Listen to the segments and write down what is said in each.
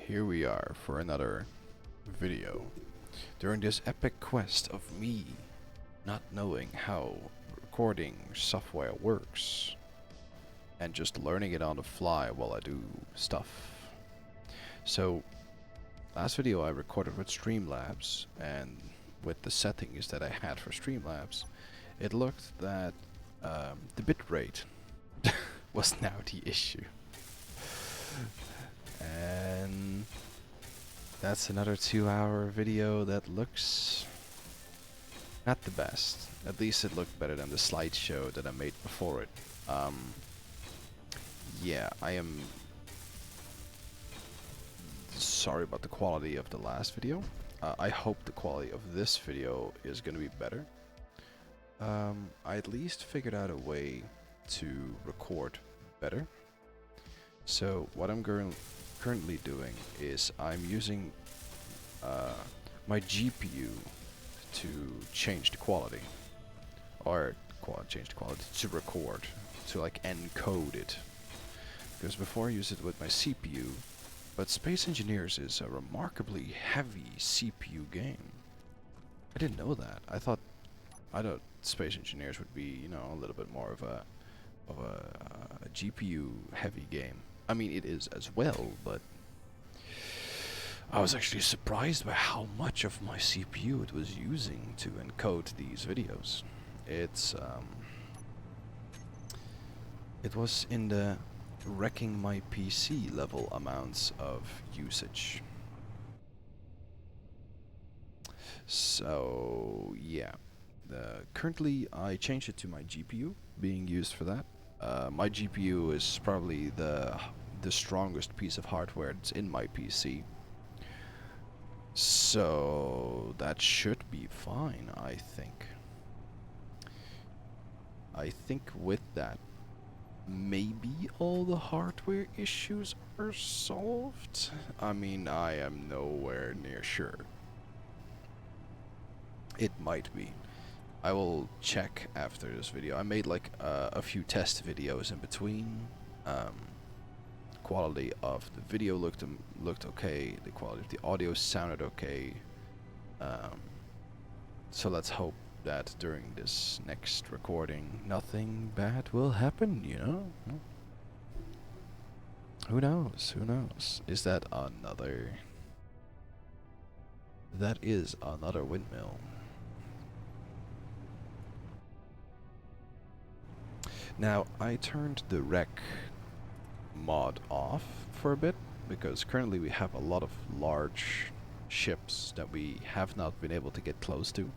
here we are for another video. During this epic quest of me not knowing how recording software works and just learning it on the fly while I do stuff. So, last video I recorded with Streamlabs, and with the settings that I had for Streamlabs, it looked that the bitrate was now the issue. And that's another 2-hour video that looks not the best. At least it looked better than the slideshow that I made before it. Yeah, I am sorry about the quality of the last video. I hope the quality of this video is gonna be better. I at least figured out a way to record better. So what I'm currently doing is I'm using my GPU to change the quality, or change the quality to record, to like encode it. Because before I used it with my CPU, but Space Engineers is a remarkably heavy CPU game. I didn't know that. I thought Space Engineers would be, you know, a little bit more of a GPU heavy game. I mean, it is as well, but I was actually surprised by how much of my CPU it was using to encode these videos. It was in the wrecking my PC level amounts of usage. So yeah, currently I changed it to my GPU being used for that. My GPU is probably the strongest piece of hardware that's in my PC. So that should be fine, I think. I think with that, maybe all the hardware issues are solved? I mean, I am nowhere near sure. It might be. I will check after this video. I made like a few test videos in between. Quality of the video looked okay. The quality of the audio sounded okay. So let's hope that during this next recording nothing bad will happen, you know? Who knows? Who knows? Is that another... That is another windmill. Now, I turned the wreck mod off for a bit, because currently we have a lot of large ships that we have not been able to get close to.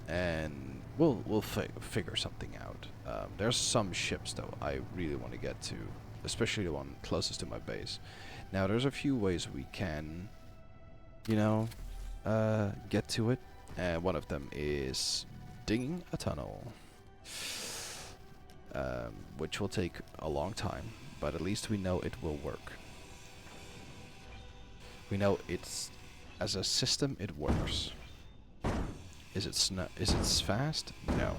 And we'll figure something out. There's some ships though I really want to get to, especially the one closest to my base. Now there's a few ways we can, you know, get to it, and one of them is digging a tunnel, which will take a long time, but at least we know it will work. We know it's, as a system, it works. Is it fast? No.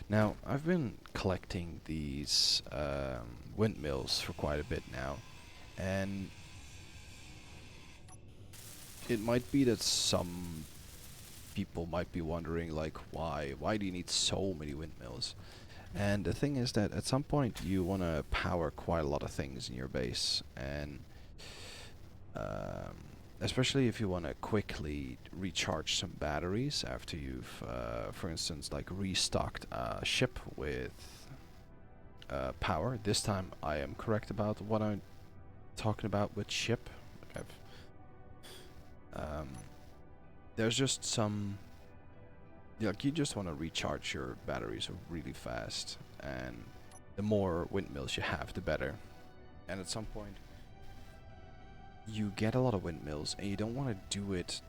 Now, I've been collecting these windmills for quite a bit now, and it might be that some people might be wondering, like, why do you need so many windmills? And the thing is that at some point you want to power quite a lot of things in your base, and especially if you want to quickly recharge some batteries after you've, for instance, like restocked a ship with power. This time I am correct about what I'm talking about with ship. There's just some, like, you just want to recharge your batteries really fast, and the more windmills you have, the better. And at some point you get a lot of windmills, and you don't want to do it,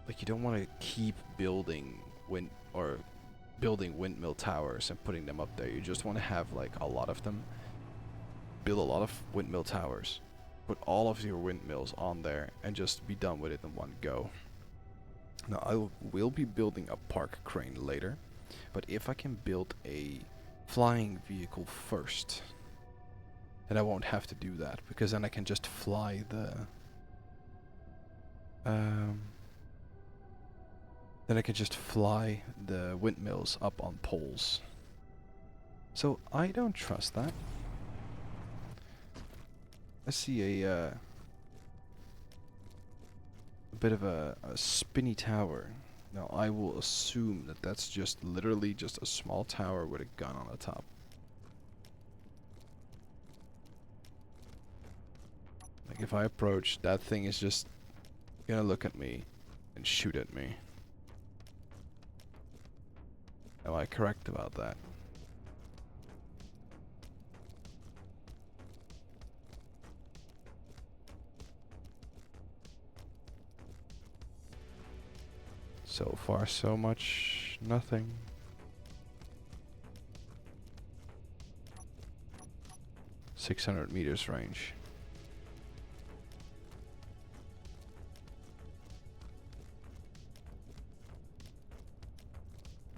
like, you don't want to keep building windmill towers and putting them up there. You just want to have like a lot of them, build a lot of windmill towers, put all of your windmills on there, and just be done with it in one go. Now I will be building a park crane later, But if I can build a flying vehicle first, then I won't have to do that, because then I can just fly the windmills up on poles. So I don't trust that. I see a bit of a spinny tower. Now I will assume that that's just literally just a small tower with a gun on the top. Like if I approach, that thing is just gonna look at me and shoot at me. Am I correct about that? So far, so much nothing. .600 meters range.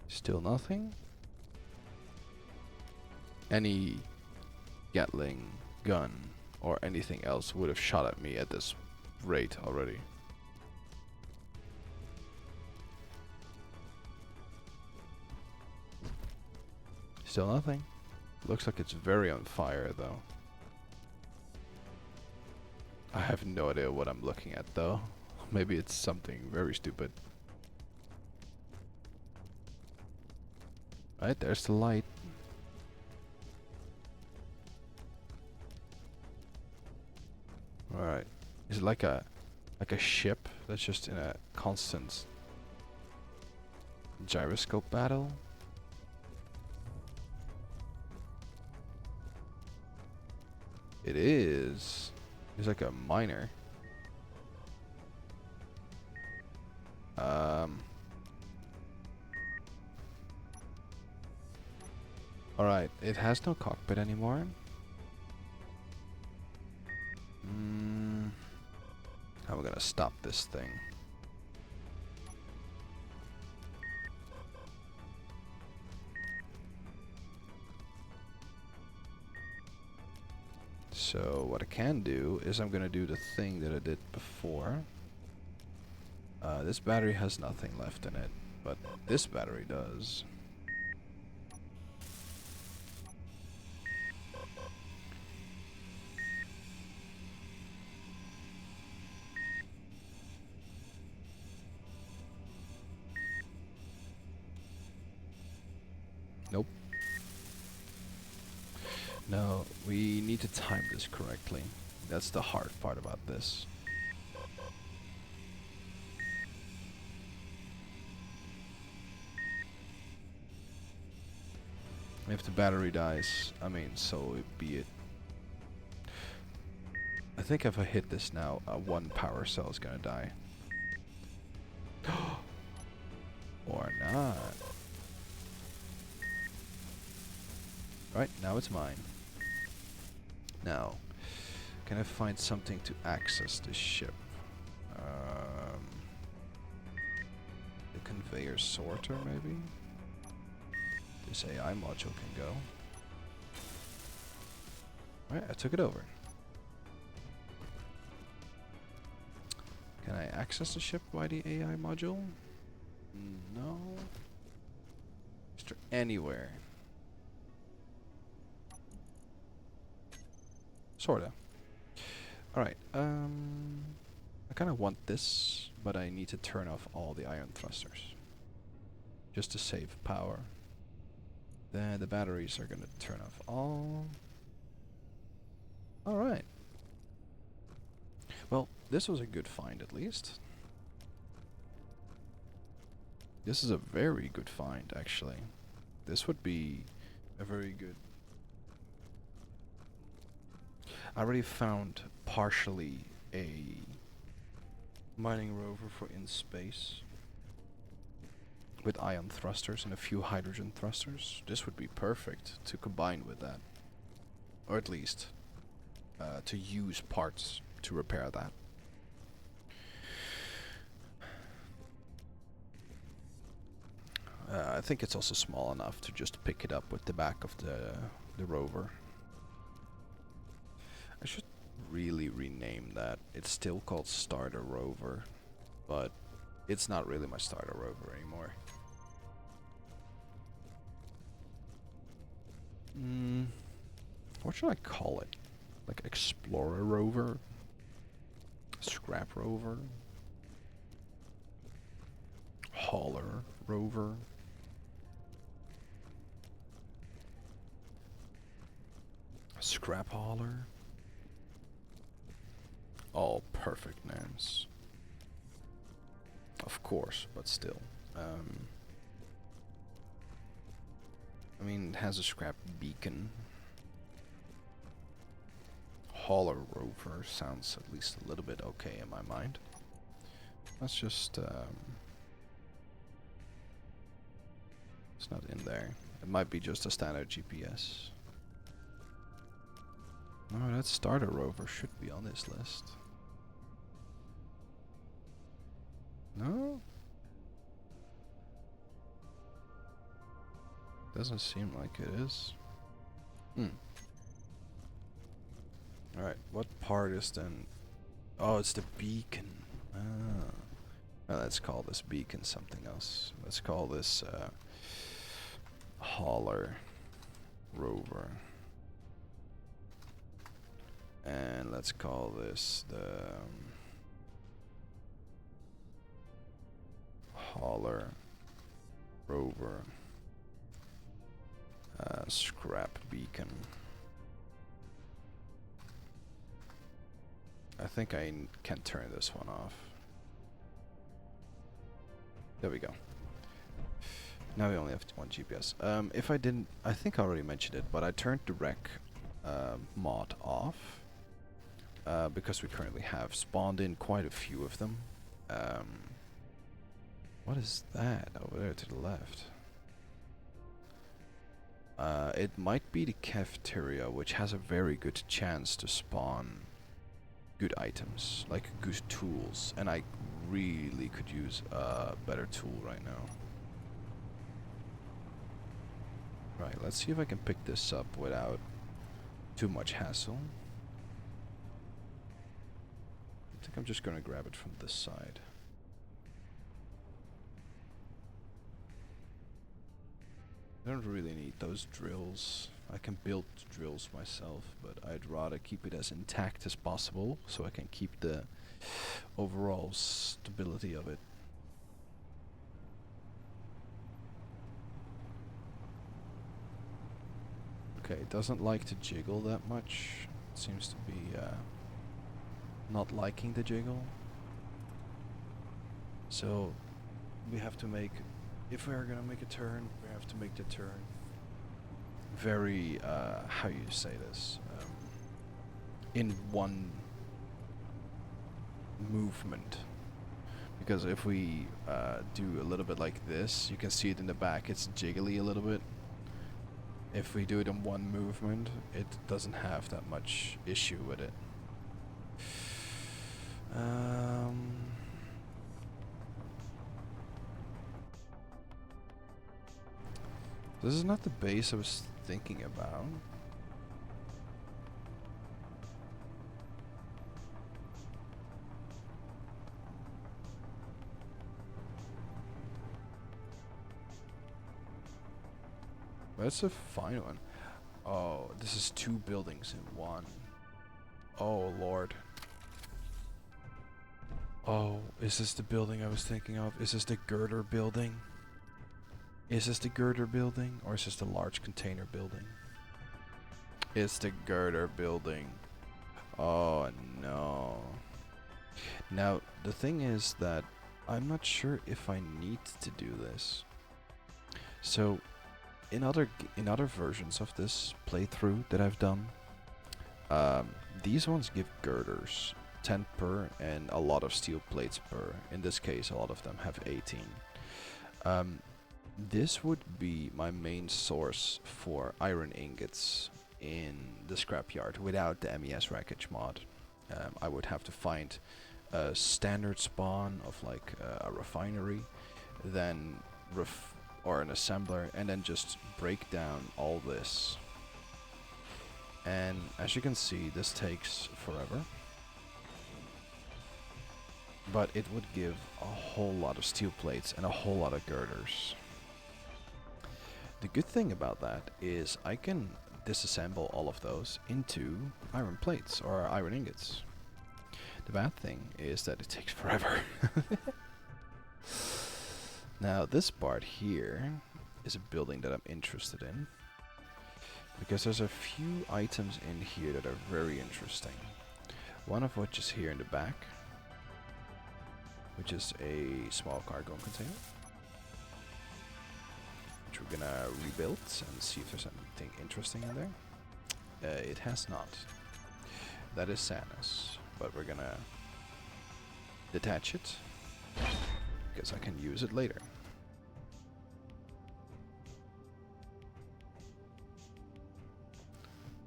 Still nothing. Any Gatling gun or anything else would have shot at me at this rate already. Still nothing. Looks like it's very on fire though. I have no idea what I'm looking at though. Maybe it's something very stupid. Right, there's the light. Alright. Is it like a ship that's just in a constant gyroscope battle? It is. It's like a miner. Alright, it has no cockpit anymore. How am I gonna stop this thing? So what I can do is I'm gonna do the thing that I did before. This battery has nothing left in it, but this battery does. Nope. No, we need to time this correctly. That's the hard part about this. If the battery dies, I mean, so be it. I think if I hit this now, one power cell is gonna die. Or not. Right, now it's mine. Now, can I find something to access this ship? The conveyor sorter, maybe? This AI module can go. Alright, I took it over. Can I access the ship by the AI module? No. Is there anywhere? Sorta. Alright, I kinda want this, but I need to turn off all the ion thrusters. Just to save power. Then the batteries are gonna turn off all. Alright. Well, this was a good find at least. This is a very good find, actually. This would be a very good... I already found partially a mining rover for in space with ion thrusters and a few hydrogen thrusters. This would be perfect to combine with that, or at least to use parts to repair that. I think it's also small enough to just pick it up with the back of the rover. I should really rename that. It's still called Starter Rover, but it's not really my Starter Rover anymore. What should I call it? Like Explorer Rover? Scrap Rover? Hauler Rover? Scrap Hauler? All perfect names. Of course, but still. I mean, it has a scrap beacon. Hauler Rover sounds at least a little bit okay in my mind. Let's just, it's not in there. It might be just a standard GPS. No, that Starter Rover should be on this list. No? Doesn't seem like it is. Alright, what part is then... Oh, it's the beacon. Ah. Well, let's call this beacon something else. Let's call this Hauler Rover. And let's call this the Hauler Rover Scrap Beacon. I think I can turn this one off. There we go. Now we only have one GPS. If I didn't, I think I already mentioned it, but I turned the rec mod off because we currently have spawned in quite a few of them. What is that over there to the left? It might be the cafeteria, which has a very good chance to spawn good items, like good tools, and I really could use a better tool right now. Right, let's see if I can pick this up without too much hassle. I think I'm just gonna grab it from this side. I don't really need those drills. I can build drills myself, but I'd rather keep it as intact as possible so I can keep the overall stability of it. Okay, it doesn't like to jiggle that much. It seems to be not liking the jiggle. So we have to make, if we are gonna make a turn, we have to make the turn very, how you say this, in one movement. Because if we do a little bit like this, you can see it in the back, it's jiggly a little bit. If we do it in one movement, it doesn't have that much issue with it. This is not the base I was thinking about. That's a fine one. Oh, this is 2 buildings in one. Oh, Lord. Oh, is this the building I was thinking of? Is this the girder building? Is this the girder building? Or is this the large container building? It's the girder building. Oh, no. Now, the thing is that I'm not sure if I need to do this. So, in other versions of this playthrough that I've done, these ones give girders 10 per and a lot of steel plates per. In this case, a lot of them have 18. This would be my main source for iron ingots in the scrapyard without the MES wreckage mod. I would have to find a standard spawn of like a refinery, then or an assembler and then just break down all this. And as you can see, this takes forever. But it would give a whole lot of steel plates and a whole lot of girders. The good thing about that is I can disassemble all of those into iron plates or iron ingots. The bad thing is that it takes forever. Now this part here is a building that I'm interested in, because there's a few items in here that are very interesting. One of which is here in the back, which is a small cargo container, which we're gonna rebuild and see if there's anything interesting in there. It has not. That is sadness, but we're gonna detach it because I can use it later.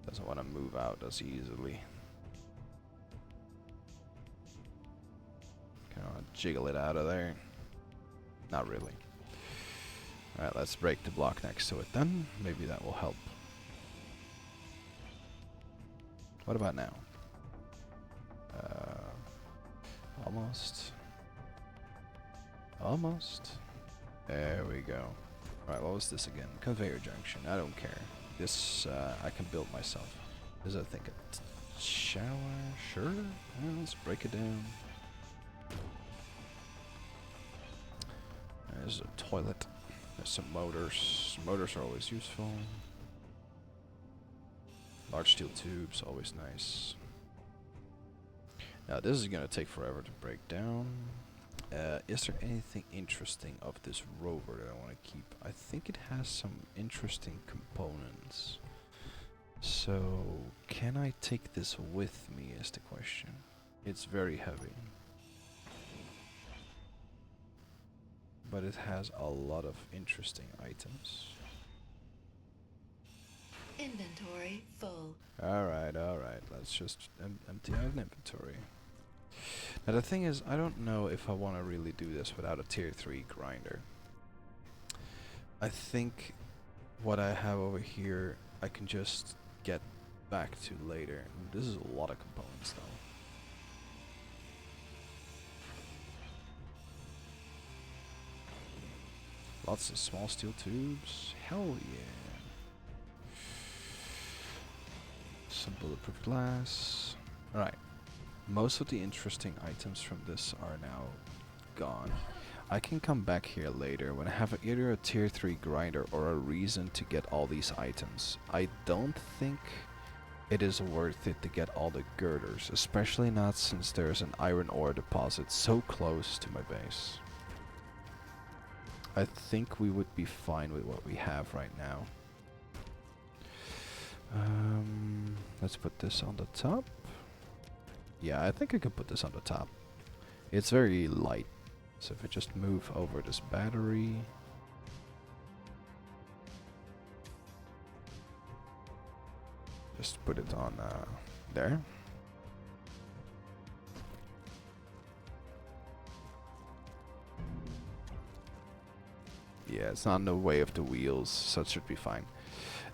Doesn't want to move out as easily. Can I jiggle it out of there? Not really. Alright, let's break the block next to it then. Maybe that will help. What about now? Almost. Almost. There we go. Alright, what was this again? Conveyor junction. I don't care. This I can build myself. This is, I think, a shower. Sure. Yeah, let's break it down. There's a toilet. There's some motors. Motors are always useful. Large steel tubes, always nice. Now this is gonna take forever to break down. Is there anything interesting of this rover that I want to keep? I think it has some interesting components. So, can I take this with me is the question. It's very heavy. But it has a lot of interesting items. Inventory full. Alright. Let's just empty out an inventory. Now the thing is, I don't know if I want to really do this without a tier 3 grinder. I think what I have over here I can just get back to later. This is a lot of components though. Lots of small steel tubes. Hell yeah. Some bulletproof glass. Alright. Most of the interesting items from this are now gone. I can come back here later when I have either a tier 3 grinder or a reason to get all these items. I don't think it is worth it to get all the girders, especially not since there's an iron ore deposit so close to my base. I think we would be fine with what we have right now. Let's put this on the top. Yeah, I think I could put this on the top. It's very light. So if I just move over this battery. Just put it on there. Yeah, it's not in the way of the wheels, so it should be fine.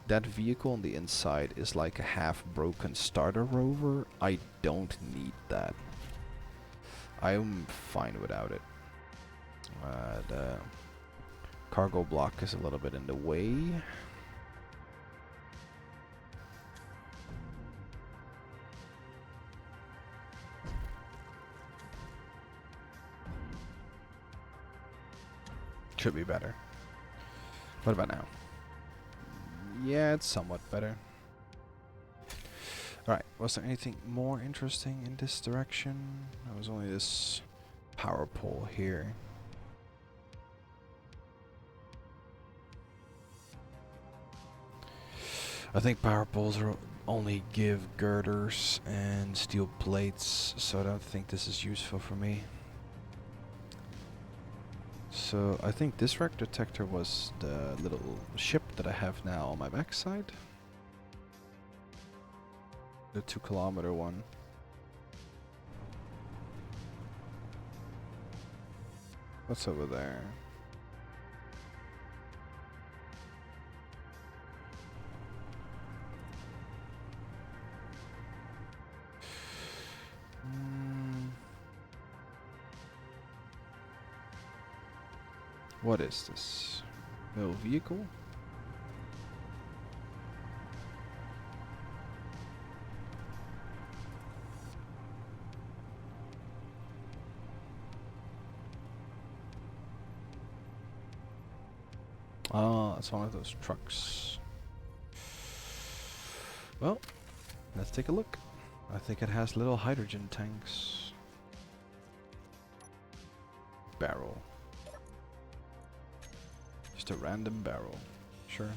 That vehicle on the inside is like a half-broken starter rover. I don't need that. I'm fine without it. The cargo block is a little bit in the way. Should be better. What about now? Yeah, it's somewhat better. Alright, was there anything more interesting in this direction? There was only this power pole here. I think power poles only give girders and steel plates, so I don't think this is useful for me. So I think this wreck detector was the little ship that I have now on my backside. The 2-kilometer one. What's over there? What is this? No vehicle? Ah, it's one of those trucks. Well, let's take a look. I think it has little hydrogen tanks. Barrel. Just a random barrel. Sure.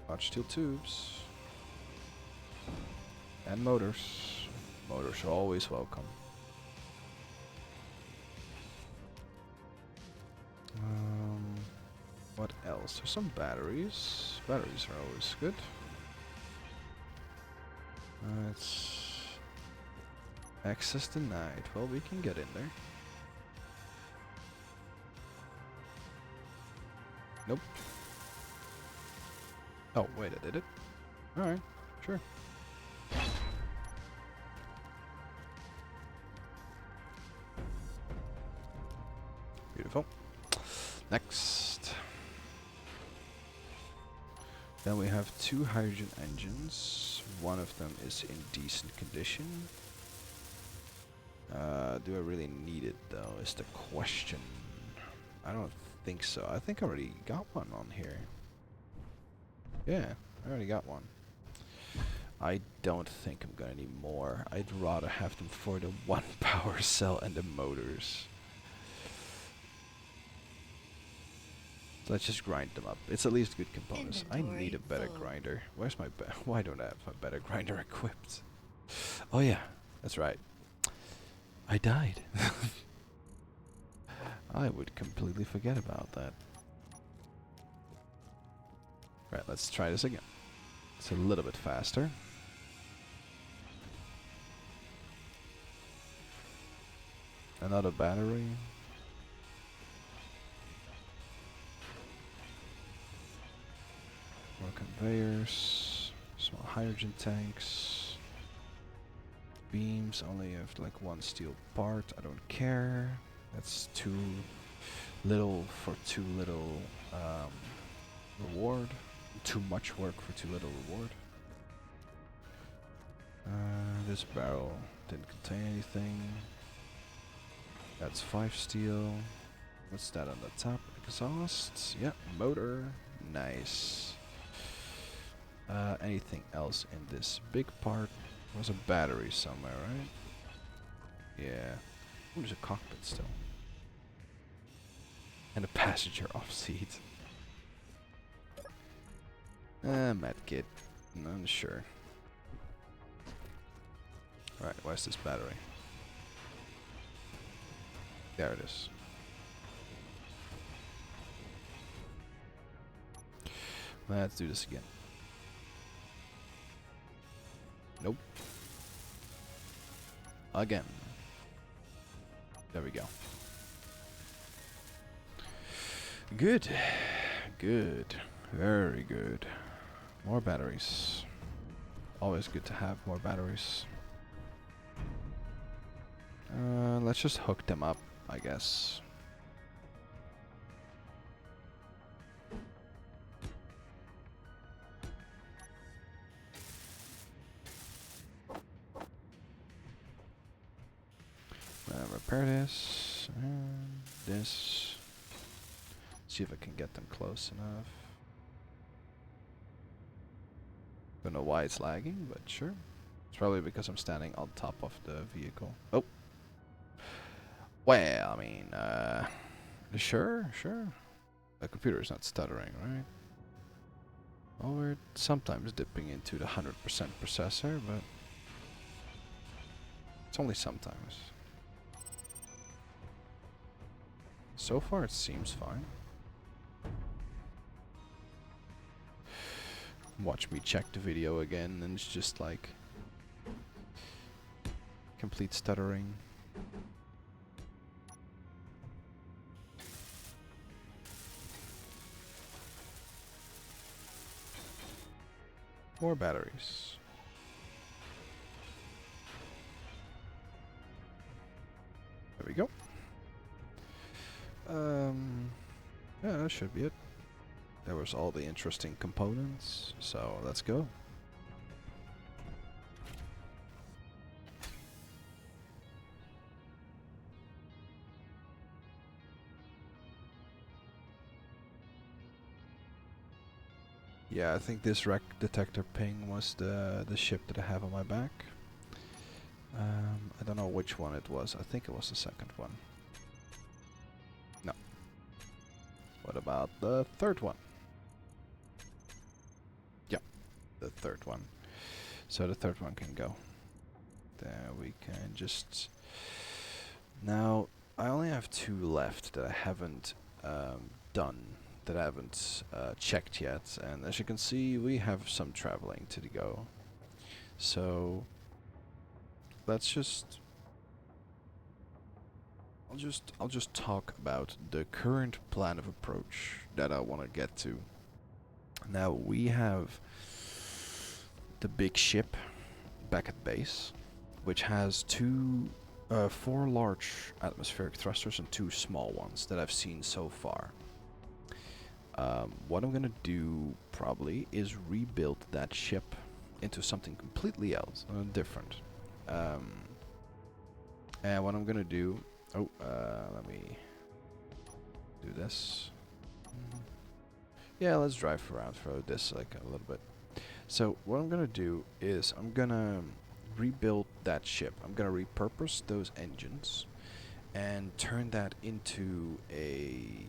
Large steel tubes. And motors. Motors are always welcome. What else? There's some batteries. Batteries are always good. It's access denied. Well, we can get in there. Nope. Oh, wait, I did it. Alright, sure. Beautiful. Next. Then we have 2 hydrogen engines. One of them is in decent condition. Do I really need it though, is the question. I don't think so. I think I already got one on here. Yeah, I already got one. I don't think I'm gonna need more. I'd rather have them for the 1 power cell and the motors. So let's just grind them up. It's at least good components. I need a better grinder. Where's my why don't I have a better grinder equipped? Oh yeah, that's right. I died. I would completely forget about that. Right, let's try this again. It's a little bit faster. Another battery. More conveyors. Small hydrogen tanks. Beams only have like 1 steel part. I don't care. That's too little for too little reward. Too much work for too little reward. This barrel didn't contain anything. That's 5 steel. What's that on the top? Exhaust. Yeah, motor. Nice. Anything else in this big part? There's a battery somewhere, right? Yeah. Ooh, there's a cockpit still. And a passenger off seat. Medkit. Not sure. Alright, where's this battery? There it is. Let's do this again. Nope. Again. There we go. Good. Good. Very good. More batteries. Always good to have more batteries. Let's just hook them up, I guess. Repair this and this. See if I can get them close enough. Don't know why it's lagging, but sure. It's probably because I'm standing on top of the vehicle. Oh. Well, I mean, sure. The computer is not stuttering, right? Well, we're sometimes dipping into the 100% processor, but it's only sometimes. So far, it seems fine. Watch me check the video again, and it's just like complete stuttering. More batteries. There we go. Yeah, that should be it. There was all the interesting components, so let's go. Yeah, I think this wreck detector ping was the ship that I have on my back. I don't know which one it was. I think it was the second one. No. What about the third one? Yep, the third one. So the third one can go. There we can just... Now, I only have 2 left that I haven't done, that I haven't checked yet. And as you can see, we have some traveling to go. So, let's just... I'll just talk about the current plan of approach that I want to get to. Now, we have the big ship back at base, which has 4 large atmospheric thrusters and 2 small ones that I've seen so far. What I'm gonna do probably is rebuild that ship into something completely else, different. And what I'm gonna do, let me do this. Yeah, let's drive around for this like a little bit. So what I'm gonna do is I'm gonna rebuild that ship. I'm gonna repurpose those engines and turn that into a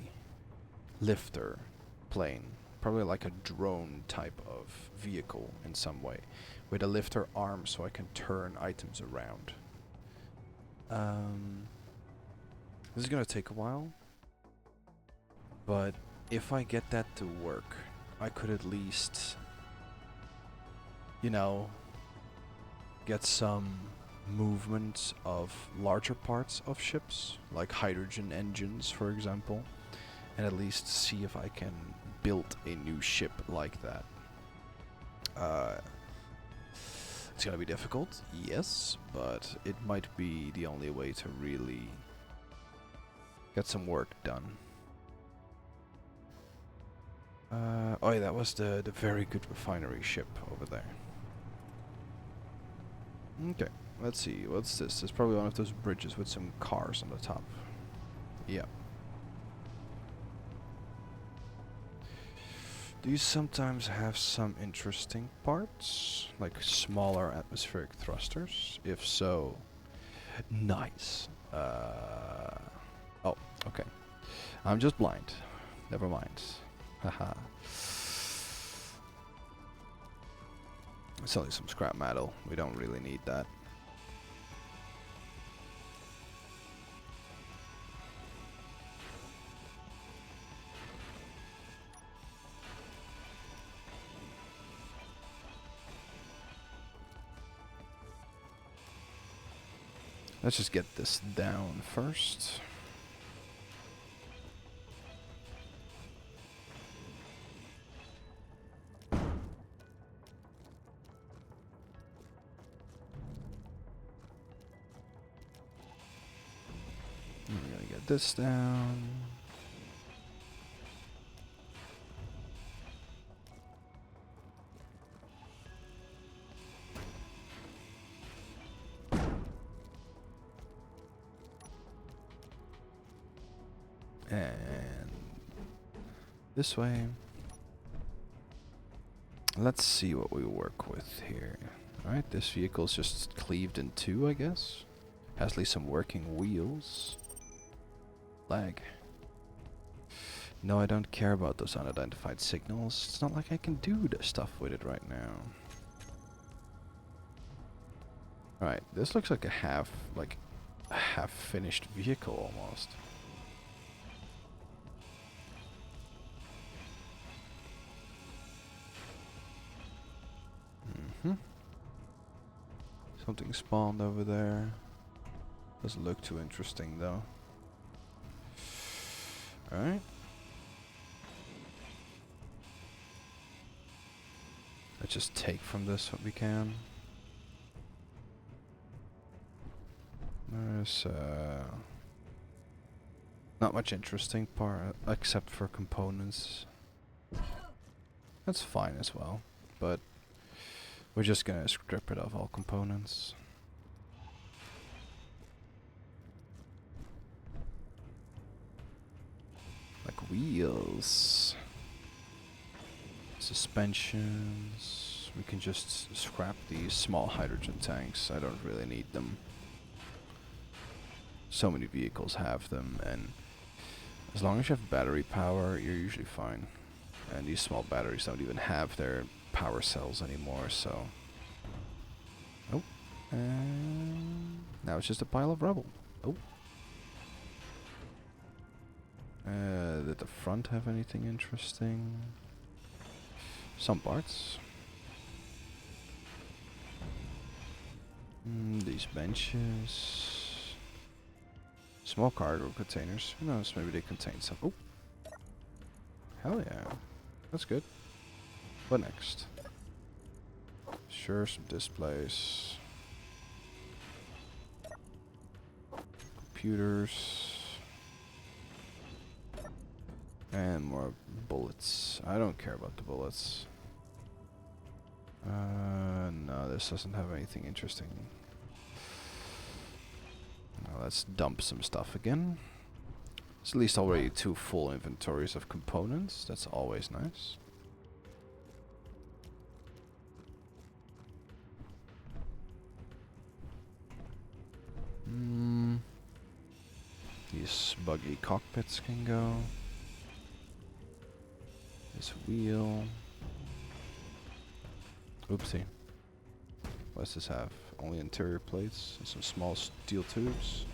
lifter plane, probably like a drone type of vehicle in some way, with a lifter arm so I can turn items around. This is gonna take a while, but if I get that to work, I could at least, you know, get some movement of larger parts of ships, like hydrogen engines, for example, and at least see if I can build a new ship like that. It's gonna be difficult, yes, but it might be the only way to really get some work done. Oh yeah, that was the very good refinery ship over there. Okay, let's see, what's this? It's probably one of those bridges with some cars on the top. Yeah. Do you sometimes have some interesting parts? Like smaller atmospheric thrusters? If so, nice. Oh, okay. I'm just blind. Never mind. Haha. It's only some scrap metal. We don't really need that. Let's just get this down first. I'm gonna get this down. And this way. Let's see what we work with here. Alright, this vehicle's just cleaved in 2, I guess. Has at least some working wheels. Lag. No, I don't care about those unidentified signals. It's not like I can do the stuff with it right now. Alright, this looks like a half finished vehicle almost. Something spawned over there. Doesn't look too interesting though. Alright. Let's just take from this what we can. There's Not much interesting part, except for components. That's fine as well, but we're just gonna strip rid of all components. Like wheels, suspensions. We can just scrap these small hydrogen tanks. I don't really need them. So many vehicles have them, and as long as you have battery power, you're usually fine. And these small batteries don't even have their power cells anymore, so... Oh. And now it's just a pile of rubble. Oh. Did the front have anything interesting? Some parts. These benches. Small cargo containers. Who knows, maybe they contain some... Oh! Hell yeah. That's good. What next? Sure, some displays. Computers. And more bullets. I don't care about the bullets. No, this doesn't have anything interesting. Now let's dump some stuff again. It's at least already 2 full inventories of components. That's always nice. These buggy cockpits can go. This wheel. Oopsie. What does this have? Only interior plates and some small steel tubes.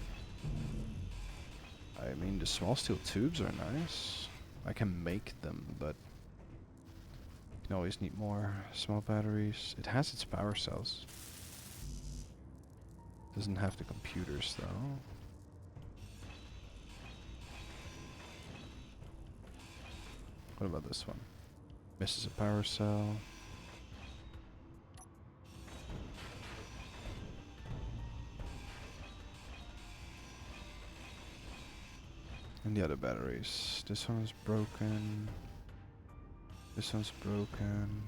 I mean, the small steel tubes are nice. I can make them, but you can always need more small batteries. It has its power cells. Doesn't have the computers though. What about this one? Misses a power cell. And the other batteries. This one is broken. This one's broken.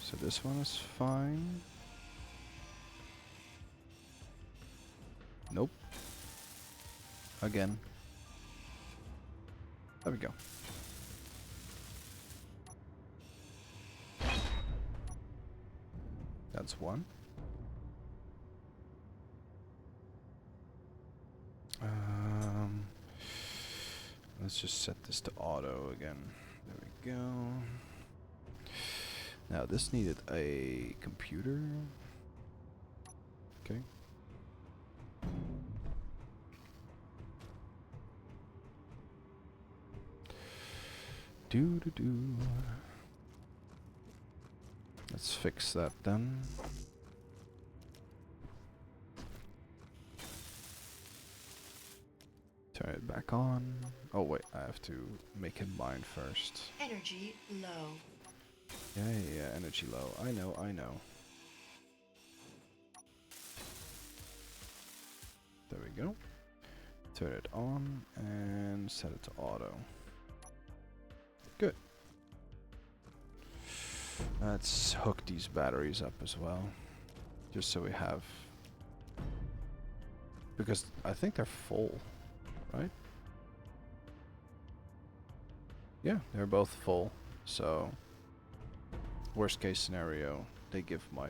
So this one is fine. Nope. Again. There we go. That's one. Let's just set this to auto again. There we go. Now this needed a computer. Okay. Do. Let's fix that then. Turn it back on. Oh wait, I have to make it mine first. Energy low. Yeah, energy low. I know. There we go. Turn it on and set it to auto. Good. Let's hook these batteries up as well. Just so we have... Because I think they're full, right? Yeah, they're both full. So, worst case scenario, they give my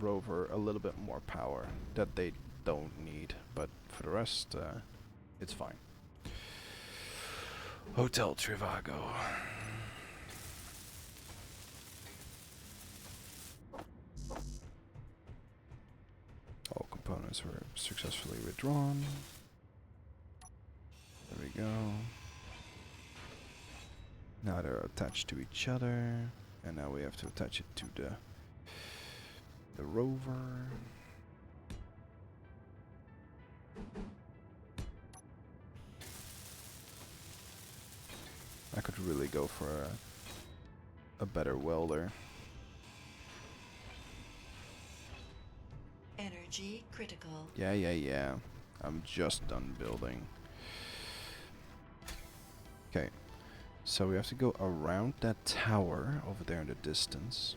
rover a little bit more power that they don't need. But for the rest, it's fine. Hotel Trivago. All components were successfully withdrawn. There we go. Now they're attached to each other, and now we have to attach it to the rover. I could really go for a better welder. Energy critical. Yeah. I'm just done building. Okay, so we have to go around that tower over there in the distance.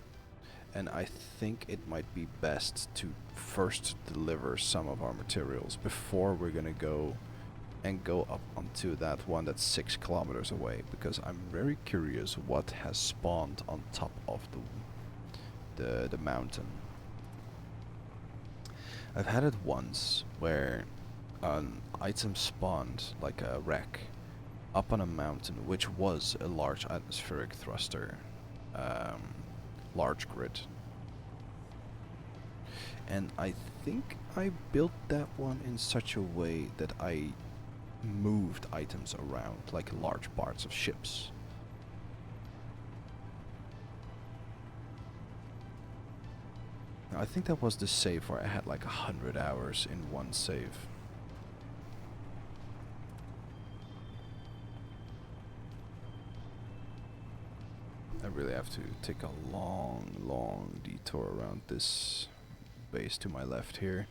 And I think it might be best to first deliver some of our materials before we're gonna go up onto that one that's 6 kilometers away, because I'm very curious what has spawned on top of the mountain. I've had it once where an item spawned, like a wreck, up on a mountain, which was a large atmospheric thruster, large grid. And I think I built that one in such a way that I moved items around, like large parts of ships. Now, I think that was the save where I had like 100 hours in one save. I really have to take a long detour around this base to my left here.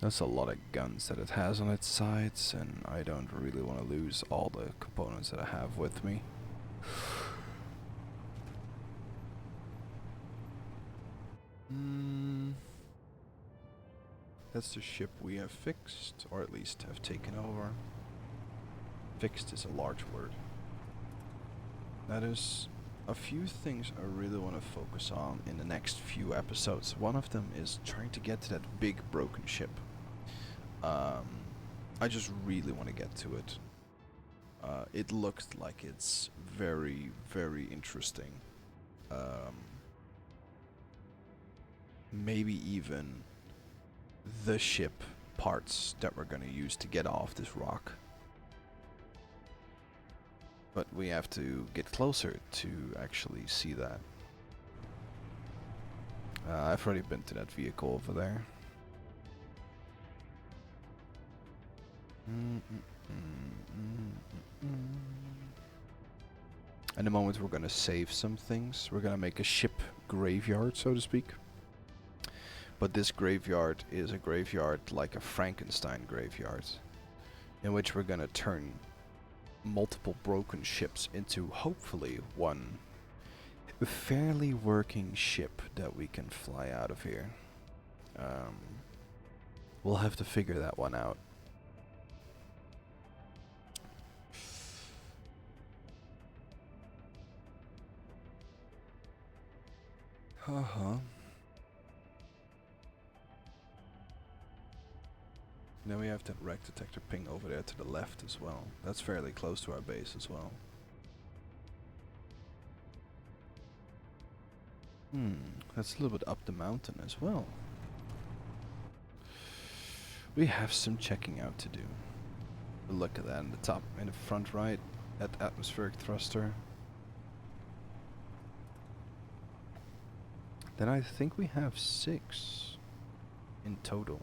That's a lot of guns that it has on its sides, and I don't really want to lose all the components that I have with me. That's the ship we have fixed, or at least have taken over. Fixed is a large word. That is a few things I really want to focus on in the next few episodes. One of them is trying to get to that big broken ship. I just really want to get to it. It looks like it's very interesting. Maybe even the ship parts that we're gonna use to get off this rock. But we have to get closer to actually see that. I've already been to that vehicle over there. In a moment we're gonna save some things. We're gonna make a ship graveyard, so to speak. But this graveyard is a graveyard like a Frankenstein graveyard, in which we're gonna turn multiple broken ships into hopefully one fairly working ship that we can fly out of here. We'll have to figure that one out. Then we have that wreck detector ping over there to the left as well. That's fairly close to our base as well. That's a little bit up the mountain as well. We have some checking out to do. Look at that in the top, in the front right, that atmospheric thruster. Then I think we have 6 in total.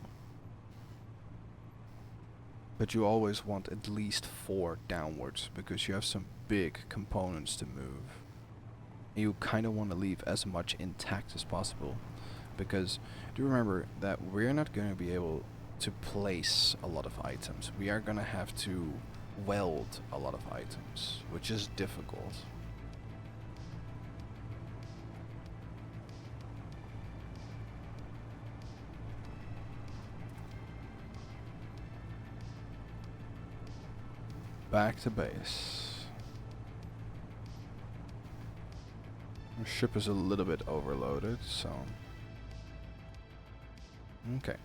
But you always want at least 4 downwards, because you have some big components to move. And you kind of want to leave as much intact as possible, because do remember that we're not going to be able to place a lot of items. We are going to have to weld a lot of items, which is difficult. Back to base. Our ship is a little bit overloaded, so... Okay.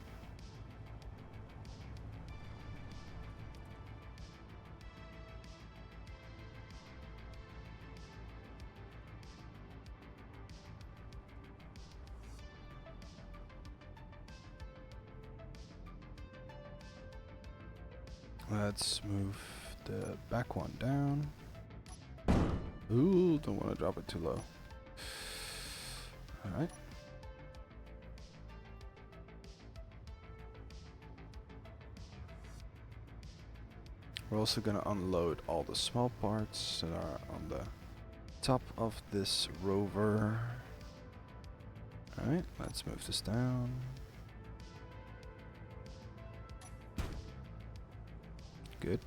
Let's move the back one down. Ooh, don't want to drop it too low. Alright. We're also going to unload all the small parts that are on the top of this rover. Alright, let's move this down. good.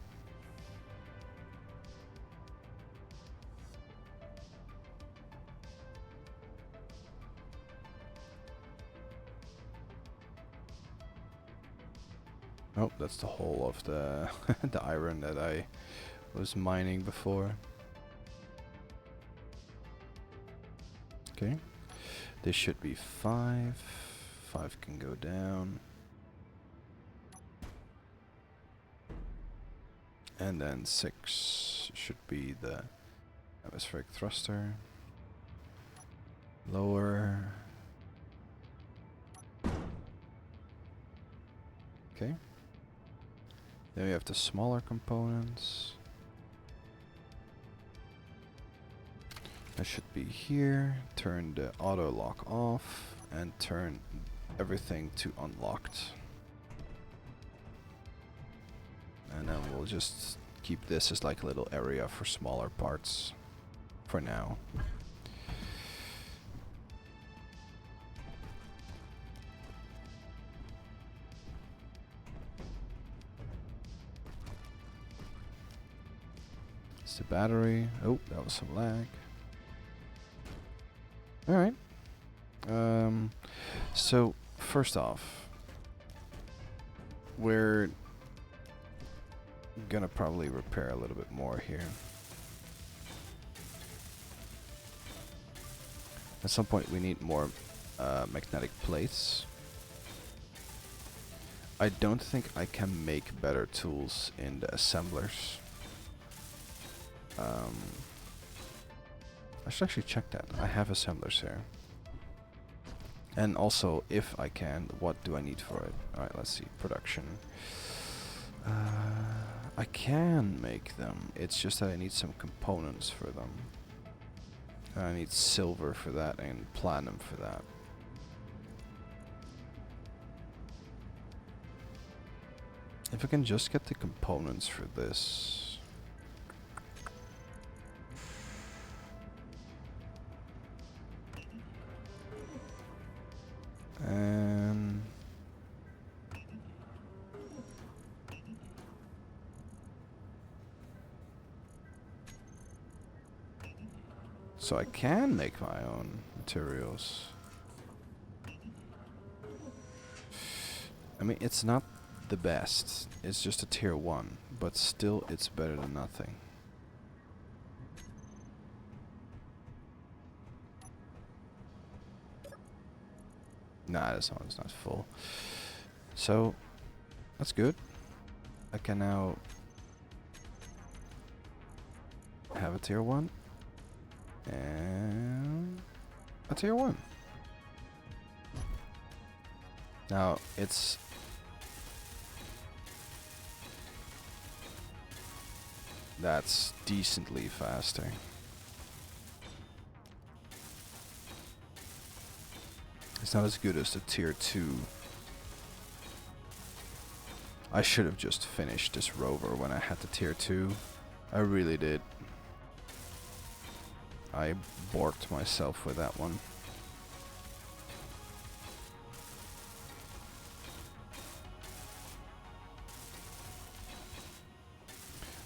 Oh, that's the whole of the the iron that I was mining before. Okay. This should be 5. 5 can go down. And then 6 should be the atmospheric thruster. Lower. Okay. Then we have the smaller components. That should be here. Turn the auto lock off and turn everything to unlocked. And then we'll just keep this as like a little area for smaller parts for now. It's the battery. Oh, that was some lag. Alright. So, first off, we're gonna probably repair a little bit more here. At some point we need more magnetic plates. I don't think I can make better tools in the assemblers. I should actually check that. I have assemblers here. And also, if I can, what do I need for it? Alright, let's see. Production. I can make them. It's just that I need some components for them. I need silver for that and platinum for that. If I can just get the components for this. And so I can make my own materials. I mean, it's not the best. It's just a tier 1, but still it's better than nothing. Nah, this one's not full. So, that's good. I can now have a tier 1 and a tier 1. Now, that's decently faster. It's not as good as the tier 2. I should have just finished this rover when I had the tier 2. I really did. I borked myself with that one.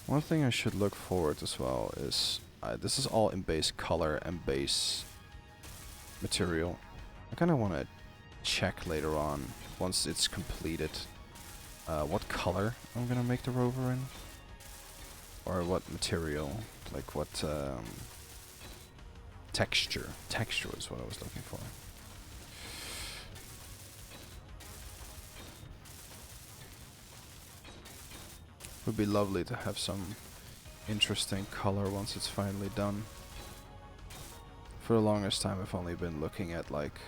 One thing I should look forward as well is this is all in base color and base material. I kind of want to check later on, once it's completed, what color I'm gonna make the rover in, or what material, like what texture. Texture is what I was looking for. Would be lovely to have some interesting color once it's finally done. For the longest time I've only been looking at like,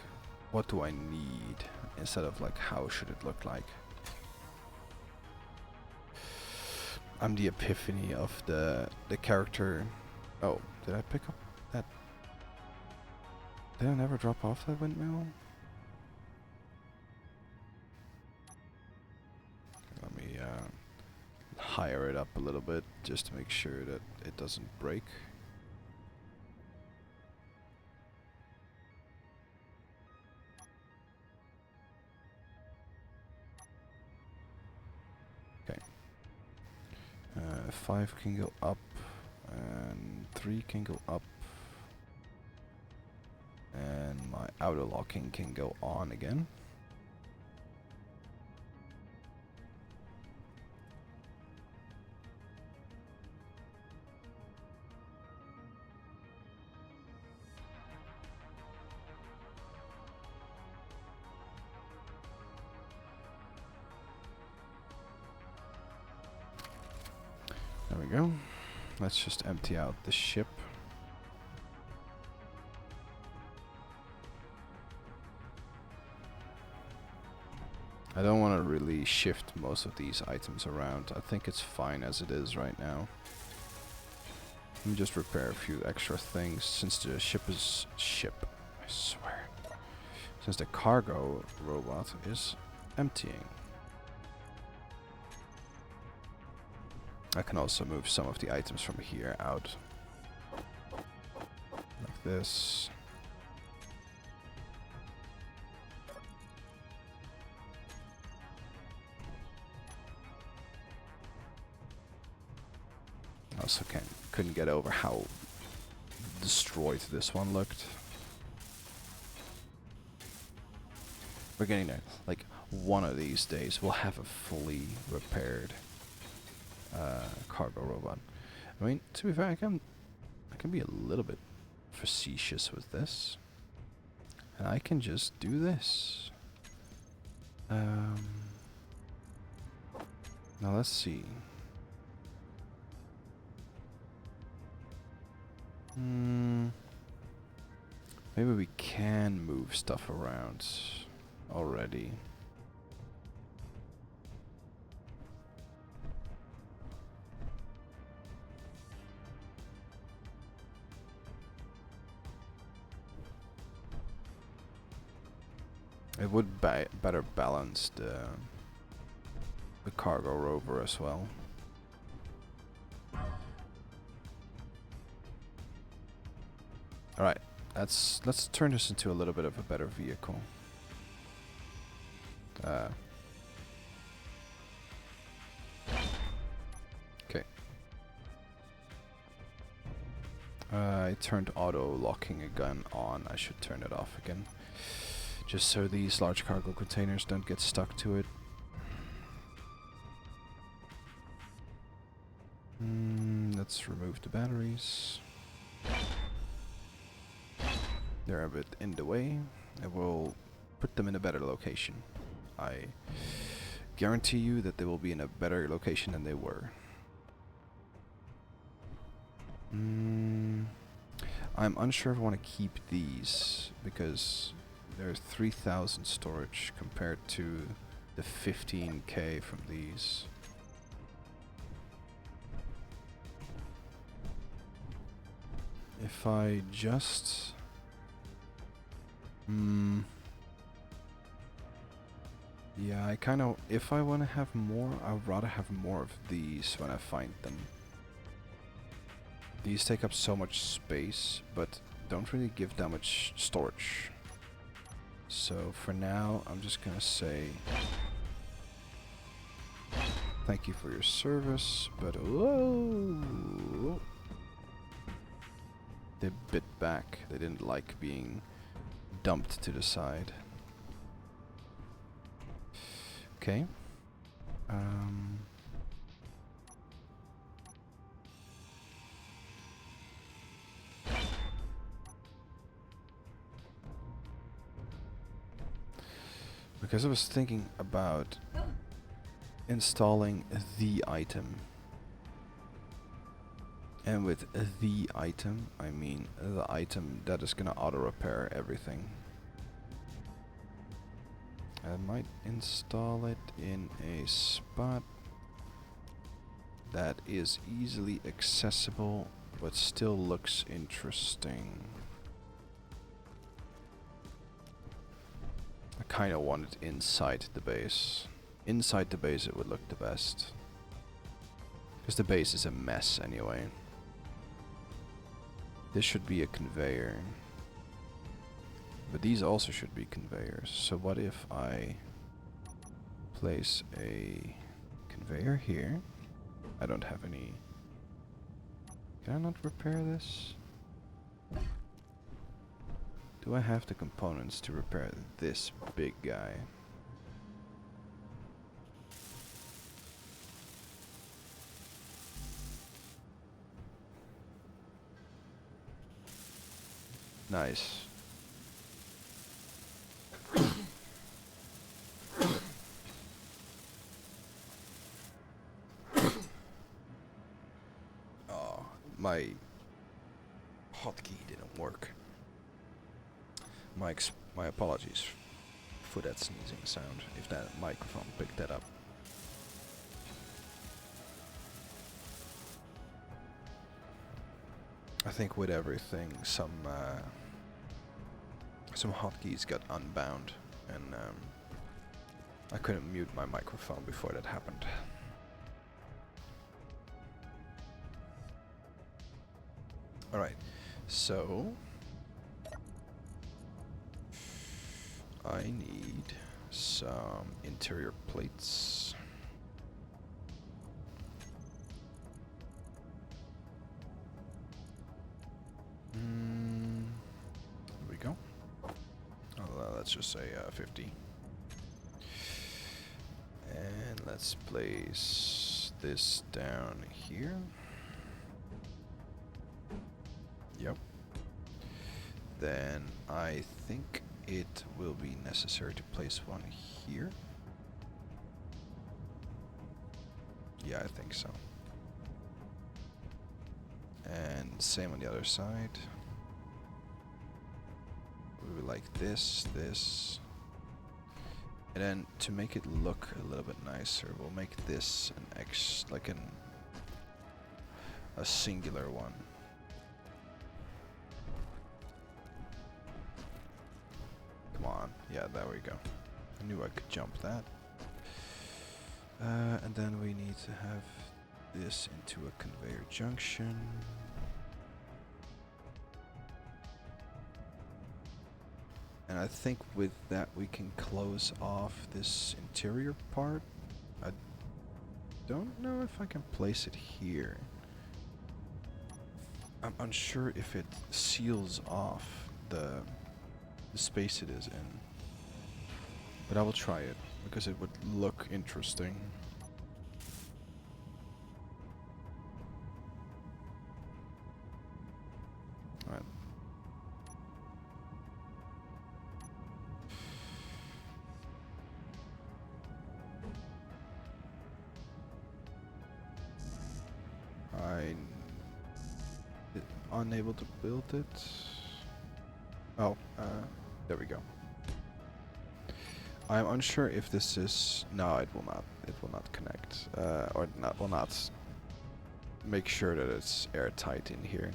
what do I need, instead of like, how should it look like. I'm the epiphany of the character. Oh, did I pick up that? Did I never drop off that windmill? Let me higher it up a little bit just to make sure that it doesn't break. Okay. 5 can go up, and 3 can go up, and my auto locking can go on again. There we go. Let's just empty out the ship. I don't want to really shift most of these items around. I think it's fine as it is right now. Let me just repair a few extra things since the ship is... I swear. Since the cargo robot is emptying. I can also move some of the items from here out. Like this. Also couldn't get over how destroyed this one looked. We're getting there. Like, one of these days we'll have a fully repaired cargo robot. I mean, to be fair, I can be a little bit facetious with this. And I can just do this. Now let's see. Maybe we can move stuff around already. It would better balance the cargo rover as well. Alright, let's turn this into a little bit of a better vehicle. Okay. I turned auto locking again on. I should turn it off again. Just so these large cargo containers don't get stuck to it. Let's remove the batteries. They're a bit in the way. I will put them in a better location. I guarantee you that they will be in a better location than they were. I'm unsure if I want to keep these because there's 3,000 storage compared to the 15k from these. If I just... yeah, I kind of... If I want to have more, I'd rather have more of these when I find them. These take up so much space, but don't really give that much storage. So for now, I'm just gonna say thank you for your service, but whoa! They bit back. They didn't like being dumped to the side. Okay. Because I was thinking about installing the item. And with the item, I mean the item that is gonna auto repair everything. I might install it in a spot that is easily accessible but still looks interesting. I kinda want it inside the base. Inside the base it would look the best. Because the base is a mess anyway. This should be a conveyor. But these also should be conveyors. So what if I place a conveyor here? I don't have any... Can I not repair this? Do I have the components to repair this big guy? Nice. Oh, my hotkey didn't work. My apologies for that sneezing sound, if that microphone picked that up. I think with everything, some hotkeys got unbound, and I couldn't mute my microphone before that happened. Alright, so I need some interior plates. Here we go. Let's just say 50. And let's place this down here. Yep. Then I think it will be necessary to place one here. Yeah, I think so. And same on the other side. We would like this. And then to make it look a little bit nicer, we'll make this an a singular one. Come on, yeah, there we go. I knew I could jump that. And then we need to have this into a conveyor junction. And I think with that we can close off this interior part. I don't know if I can place it here. I'm unsure if it seals off the space it is in. But I will try it, because it would look interesting. Alright. Unable to build it. Oh, there we go. I'm unsure if this is... No, it will not. It will not connect. Or not, will not make sure that it's airtight in here.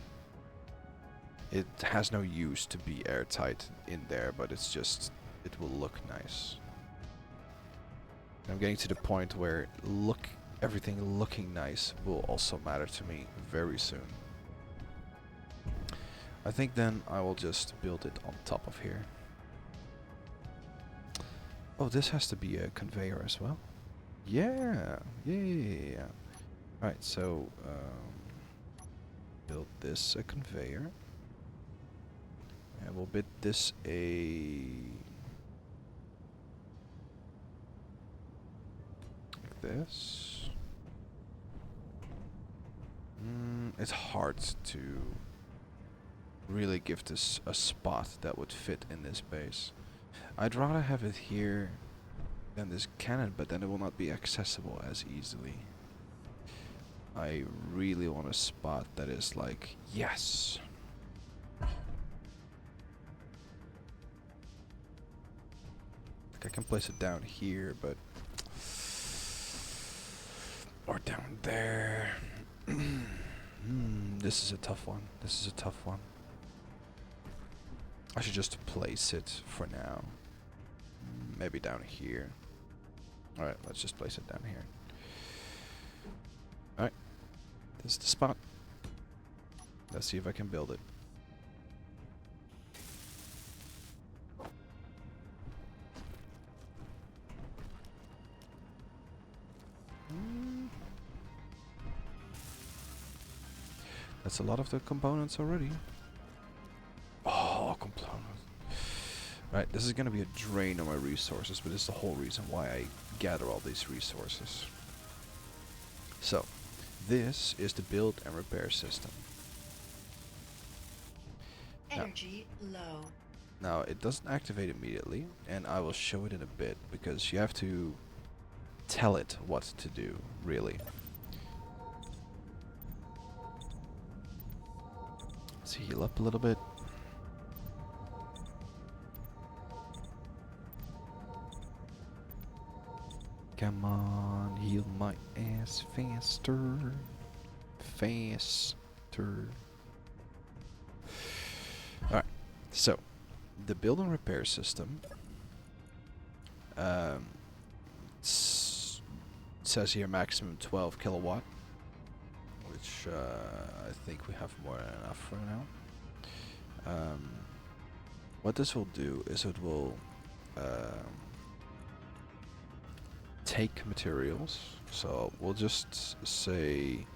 It has no use to be airtight in there, but it's just... It will look nice. I'm getting to the point where everything looking nice will also matter to me very soon. I think then I will just build it on top of here. Oh, this has to be a conveyor as well. Yeah. Alright, so build this a conveyor. And we'll bid this like this. It's hard to really give this a spot that would fit in this base. I'd rather have it here than this cannon, but then it will not be accessible as easily. I really want a spot that is like, yes! Like I can place it down here, but... or down there. This is a tough one. I should just place it for now. Maybe down here. Alright, let's just place it down here. Alright. This is the spot. Let's see if I can build it. That's a lot of the components already. Oh, components. Right, this is gonna be a drain on my resources, but this is the whole reason why I gather all these resources. So, this is the build and repair system. Energy low. Now, it doesn't activate immediately, and I will show it in a bit, because you have to tell it what to do, really. Let's heal up a little bit. Come on, heal my ass faster. Faster. Alright, so the build and repair system says here maximum 12 kilowatt, which I think we have more than enough for now. What this will do is it will take materials, so we'll just say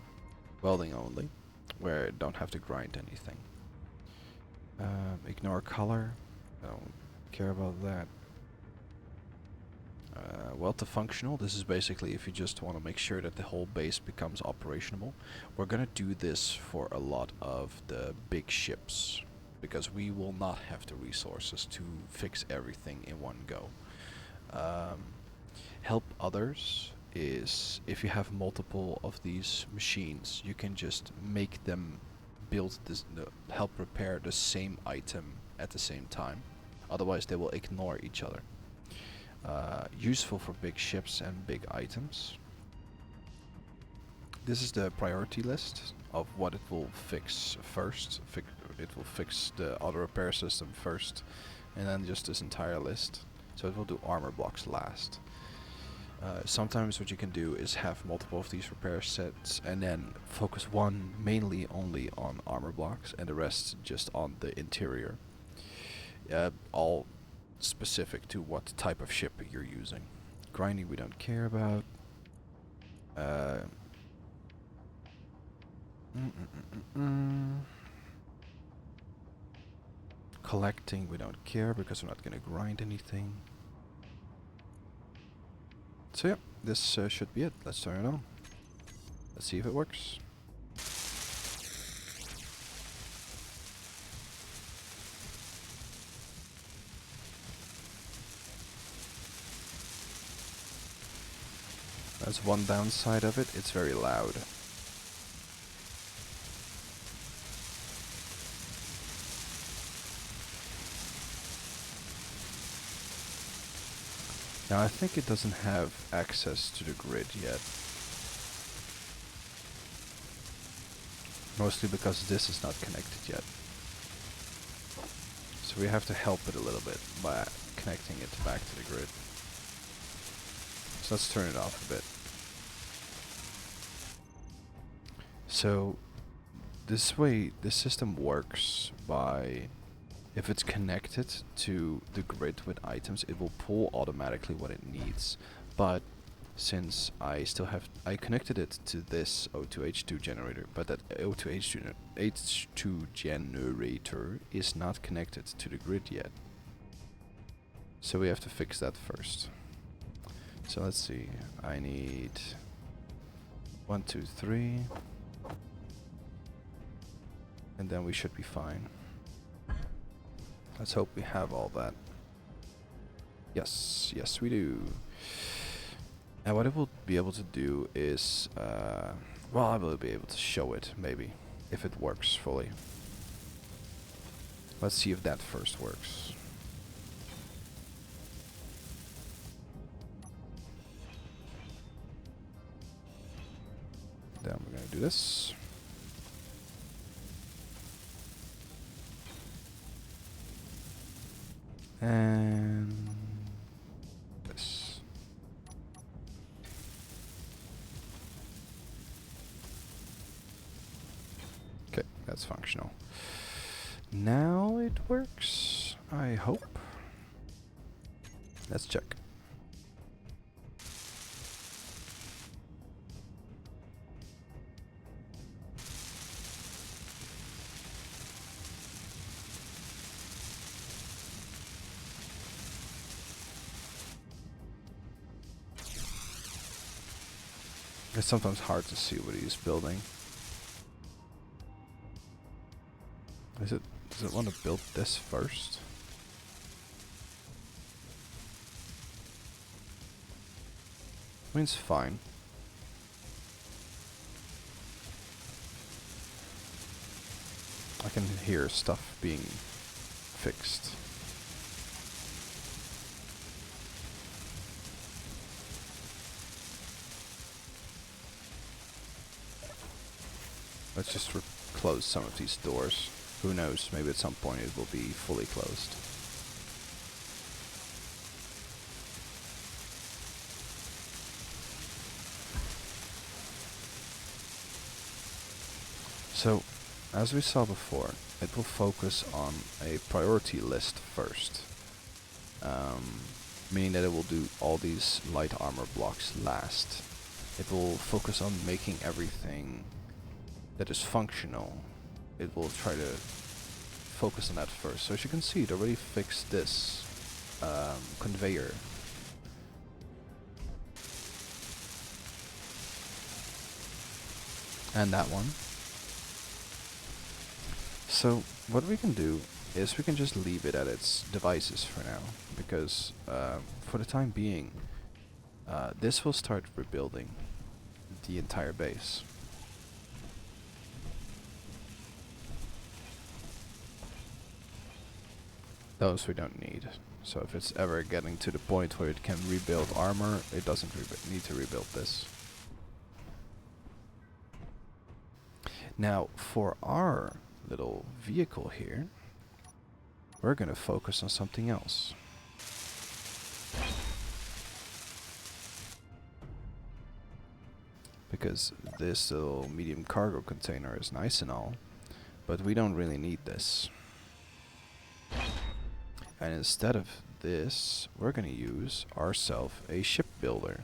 welding only, where I don't have to grind anything. Ignore color, don't care about that. Weld to functional, this is basically if you just want to make sure that the whole base becomes operational. We're gonna do this for a lot of the big ships, because we will not have the resources to fix everything in one go. Help others is if you have multiple of these machines, you can just make them build this, help repair the same item at the same time. Otherwise they will ignore each other. Useful for big ships and big items. This is the priority list of what it will fix first. It will fix the auto repair system first, and then just this entire list. So it will do armor blocks last. Sometimes what you can do is have multiple of these repair sets and then focus one mainly only on armor blocks and the rest just on the interior. All specific to what type of ship you're using. Grinding we don't care about. Collecting we don't care because we're not gonna grind anything. So yeah, this should be it. Let's turn it on. Let's see if it works. That's one downside of it, it's very loud. Now I think it doesn't have access to the grid yet. Mostly because this is not connected yet. So we have to help it a little bit by connecting it back to the grid. So let's turn it off a bit. So this way the system works by, if it's connected to the grid with items, it will pull automatically what it needs. But since I connected it to this O2H2 generator, but that O2H2 generator is not connected to the grid yet. So we have to fix that first. So let's see, I need 1, 2, 3. And then we should be fine. Let's hope we have all that. Yes, yes we do. And what it will be able to do is, well, I will be able to show it, maybe, if it works fully. Let's see if that first works. Then we're gonna do this. And this. Okay, that's functional. Now it works, I hope. Let's check. It's sometimes hard to see what he's building. Does it want to build this first? I mean, it's fine. I can hear stuff being fixed. Let's just close some of these doors. Who knows, maybe at some point it will be fully closed. So, as we saw before, it will focus on a priority list first. Meaning that it will do all these light armor blocks last. It will focus on making everything that is functional. It will try to focus on that first. So as you can see, it already fixed this conveyor. And that one. So what we can do is we can just leave it at its devices for now, because for the time being, this will start rebuilding the entire base. Those we don't need. So if it's ever getting to the point where it can rebuild armor, it doesn't need to rebuild this. Now, for our little vehicle here, we're gonna focus on something else. Because this little medium cargo container is nice and all, but we don't really need this. And instead of this, we're gonna use ourselves a shipbuilder.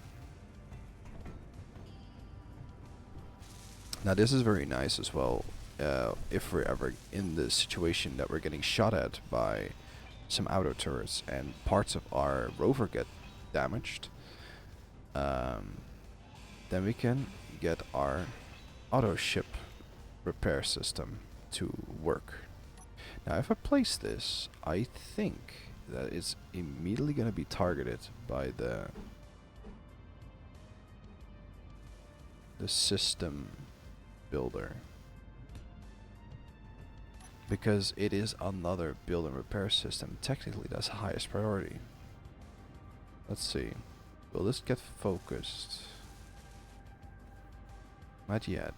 Now this is very nice as well, if we're ever in the situation that we're getting shot at by some auto turrets and parts of our rover get damaged, then we can get our auto ship repair system to work. Now if I place this, I think that it's immediately going to be targeted by the system builder, because it is another build and repair system. Technically that's highest priority. Let's see, will this get focused? Not yet.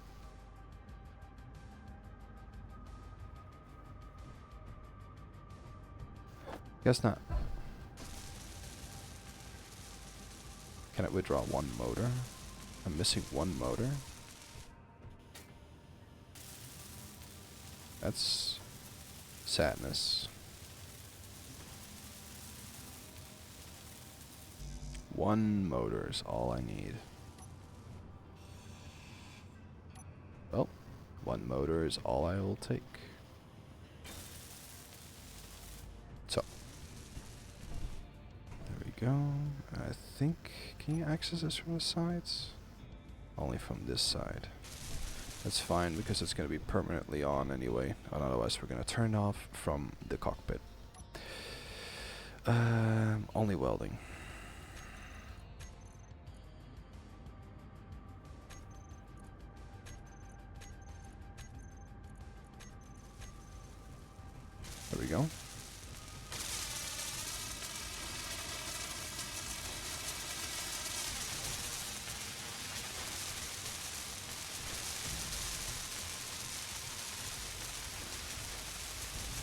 Guess not. Can I withdraw one motor? I'm missing one motor. That's sadness. One motor is all I need. Well, one motor is all I will take. So, there we go. I think, can you access this from the sides? Only from this side. That's fine, because it's going to be permanently on anyway, and otherwise we're going to turn off from the cockpit. Only welding. There we go.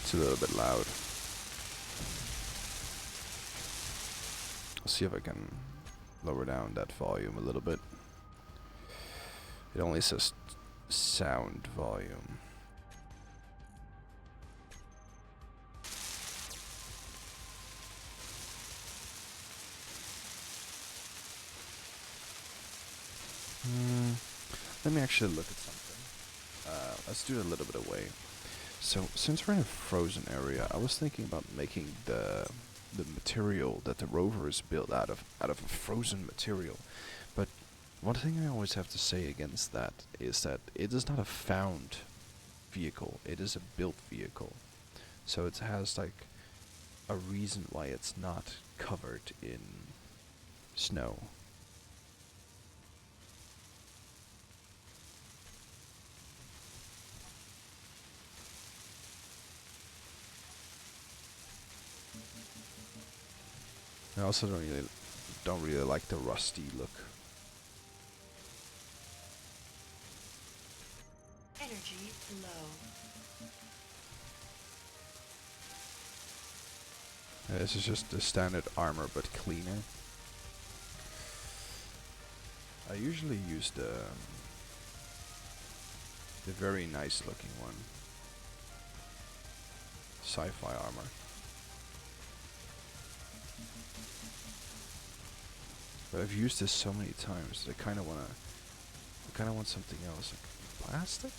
It's a little bit loud. I'll see if I can lower down that volume a little bit. It only says sound volume. Let me actually look at something. Let's do it a little bit away. So, since we're in a frozen area, I was thinking about making the material that the rover is built out of a frozen material. But one thing I always have to say against that is that it is not a found vehicle, it is a built vehicle. So it has like a reason why it's not covered in snow. I also don't really like the rusty look. Energy low. This is just the standard armor, but cleaner. I usually use the very nice looking one. Sci-fi armor. But I've used this so many times that I kind of want something else. Like plastic?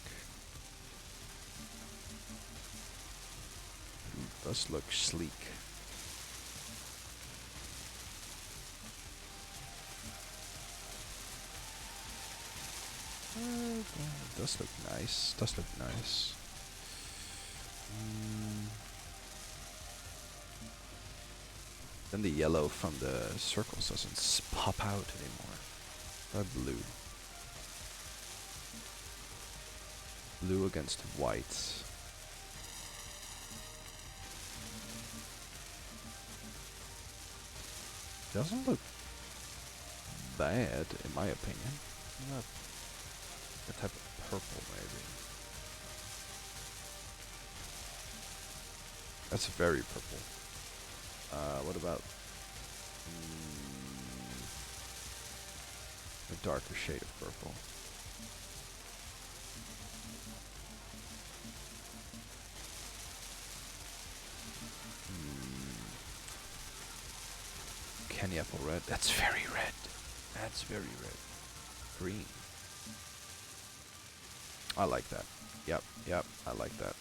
Ooh, does look sleek. Does look nice. Does look nice. Then the yellow from the circles doesn't pop out anymore. Blue. Blue against white. Doesn't look bad, in my opinion. Not a type of purple, maybe. That's very purple. What about a darker shade of purple? Candy apple red. That's very red. That's very red. Green. I like that. Yep, I like that.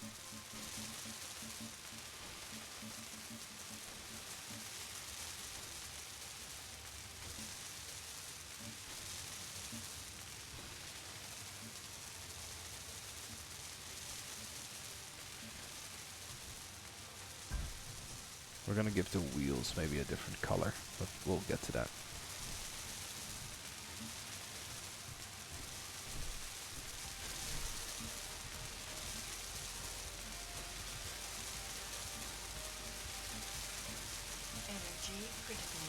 We're gonna give the wheels maybe a different color, but we'll get to that. Energy critical.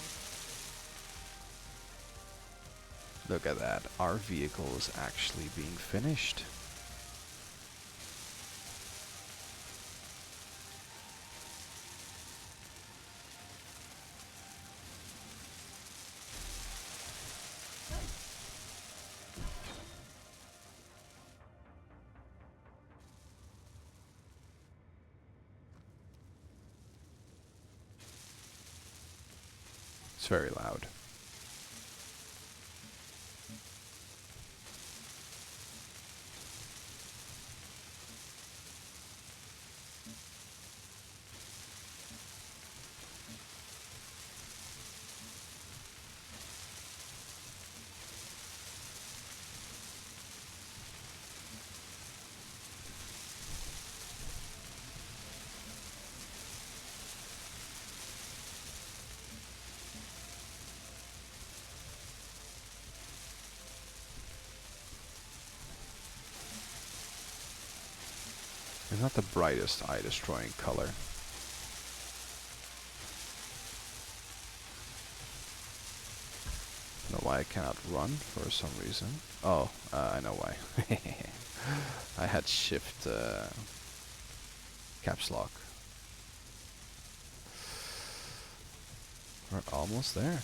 Look at that. Our vehicle is actually being finished. It's very loud. It's not the brightest eye-destroying color. I don't know why I cannot run for some reason. Oh, I know why. I had shift caps lock. We're almost there.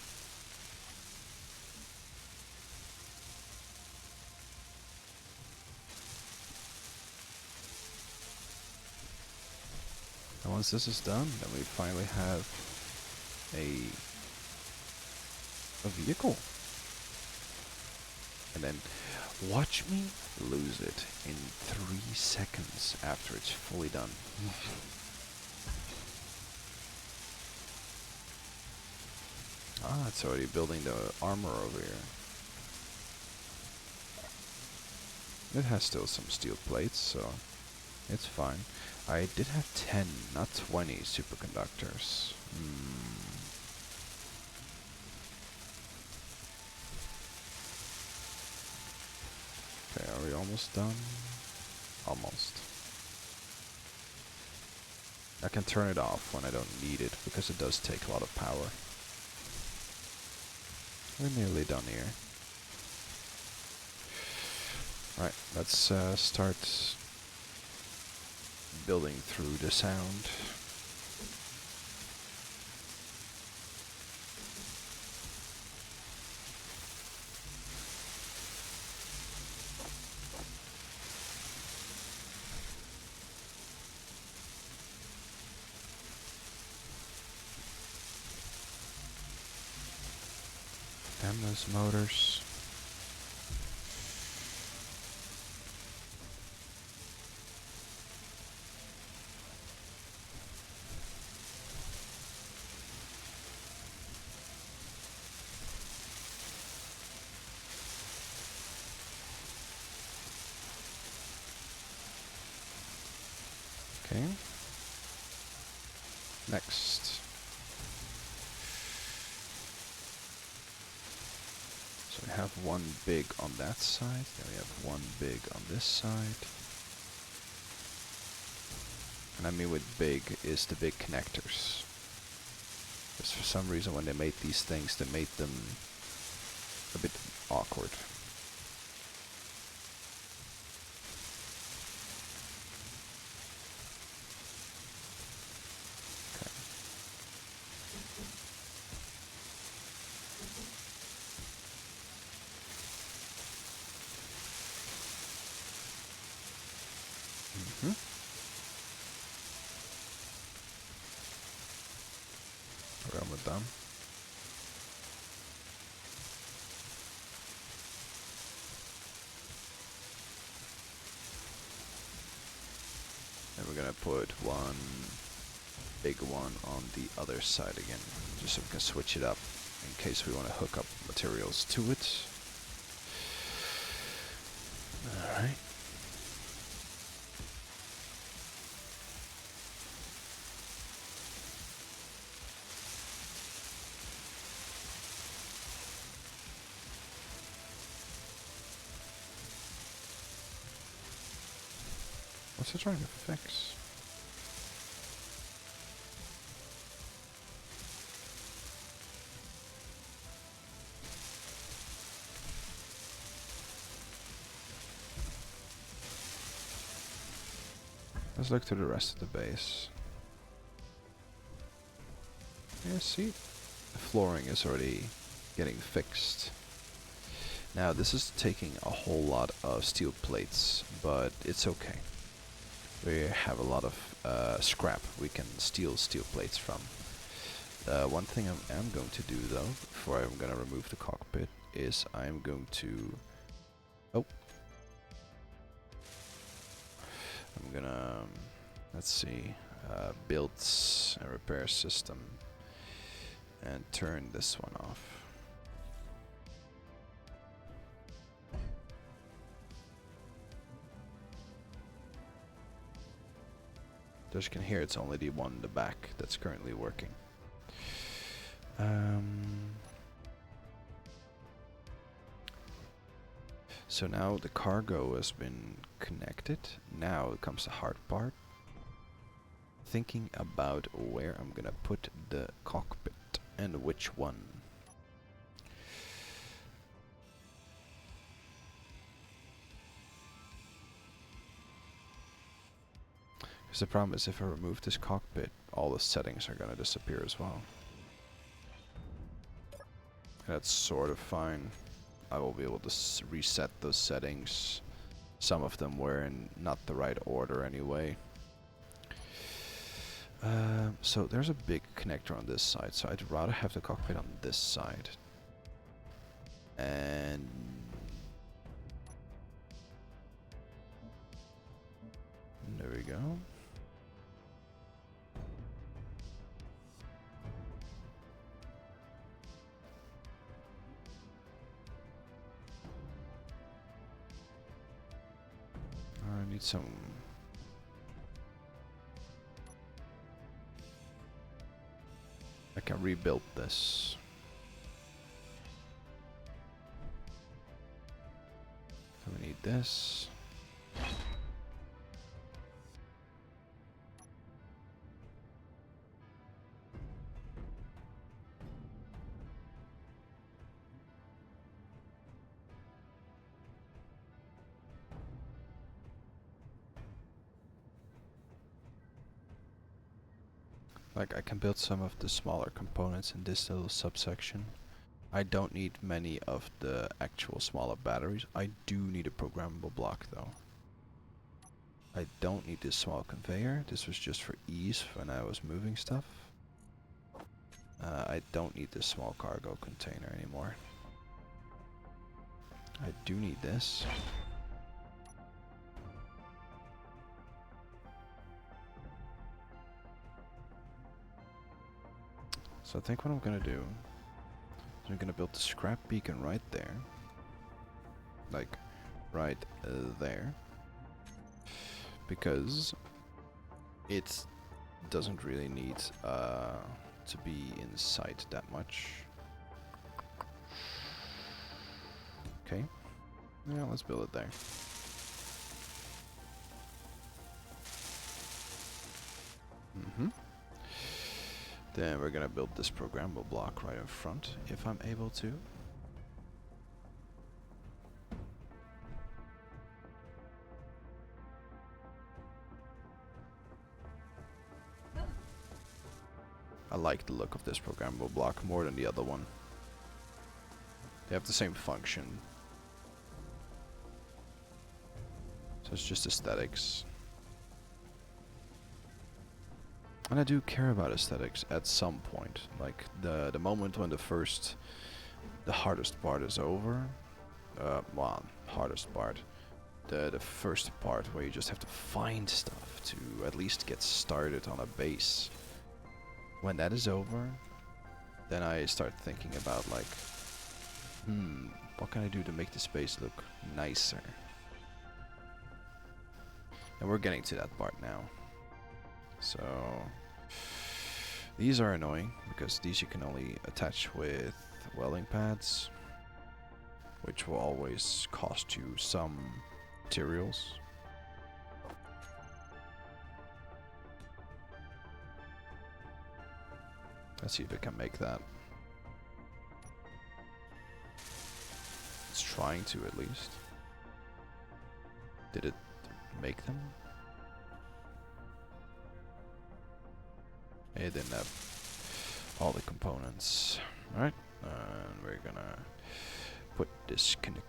And once this is done, then we finally have a vehicle. And then watch me lose it in 3 seconds after it's fully done. Ah, it's already building the armor over here. It has still some steel plates, so it's fine. I did have 10, not 20 superconductors. Okay, are we almost done? Almost. I can turn it off when I don't need it, because it does take a lot of power. We're nearly done here. Right, let's start building through the sound. Damn those motors. Okay. Next. So we have one big on that side, then we have one big on this side. And I mean with big is the big connectors. Because for some reason when they made these things, they made them a bit awkward. Okay. We're almost done. And we're gonna put one big one on the other side again, just so we can switch it up in case we want to hook up materials to it. Alright. What's it trying to fix? Let's look to the rest of the base. Yeah, see? The flooring is already getting fixed. Now this is taking a whole lot of steel plates, but it's okay. We have a lot of scrap we can steal steel plates from. One thing I am going to do though, before I'm gonna remove the cockpit, is I'm going to... Oh. I'm gonna, let's see, build a repair system and turn this one off. As you can hear, it's only the one in the back that's currently working. So now the cargo has been connected. Now comes the hard part. Thinking about where I'm gonna put the cockpit and which one. Because the problem is if I remove this cockpit, all the settings are gonna disappear as well. That's sort of fine. I will be able to reset those settings. Some of them were in not the right order anyway. So there's a big connector on this side, so I'd rather have the cockpit on this side. And there we go. Need some. I can rebuild this. So we need this. Like I can build some of the smaller components in this little subsection. I don't need many of the actual smaller batteries. I do need a programmable block though. I don't need this small conveyor. This was just for ease when I was moving stuff. I don't need this small cargo container anymore. I do need this. So I think what I'm gonna do is I'm gonna build the scrap beacon right there. Like, right there. Because it doesn't really need to be in sight that much. Okay. Yeah, let's build it there. Then we're gonna build this programmable block right in front, if I'm able to. I like the look of this programmable block more than the other one. They have the same function. So it's just aesthetics. And I do care about aesthetics at some point. Like the moment when the hardest part is over. Well, hardest part. The first part where you just have to find stuff to at least get started on a base. When that is over, then I start thinking about like, what can I do to make the space look nicer? And we're getting to that part now. So these are annoying because these you can only attach with welding pads, which will always cost you some materials. Let's see if it can make that. It's trying to at least. Did it make them? It didn't have all the components. Alright, and we're gonna put this connect.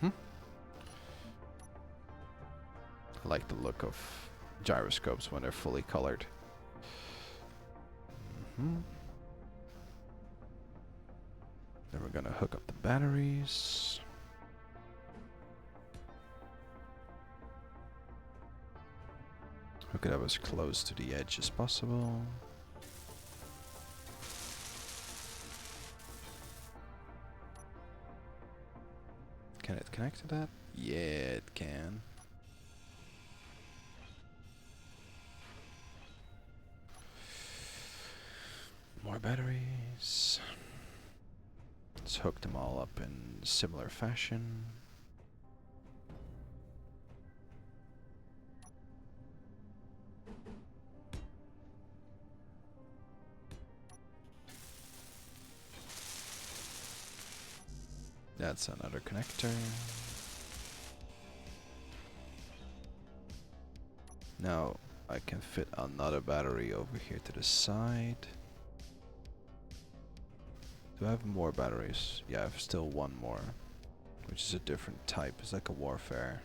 I like the look of gyroscopes when they're fully colored. Then we're gonna hook up the batteries. Hook it up as close to the edge as possible. Can it connect to that? Yeah, it can. More batteries. Let's hook them all up in similar fashion. That's another connector. Now I can fit another battery over here to the side. Do I have more batteries? Yeah, I have still one more, which is a different type. It's like a warfare.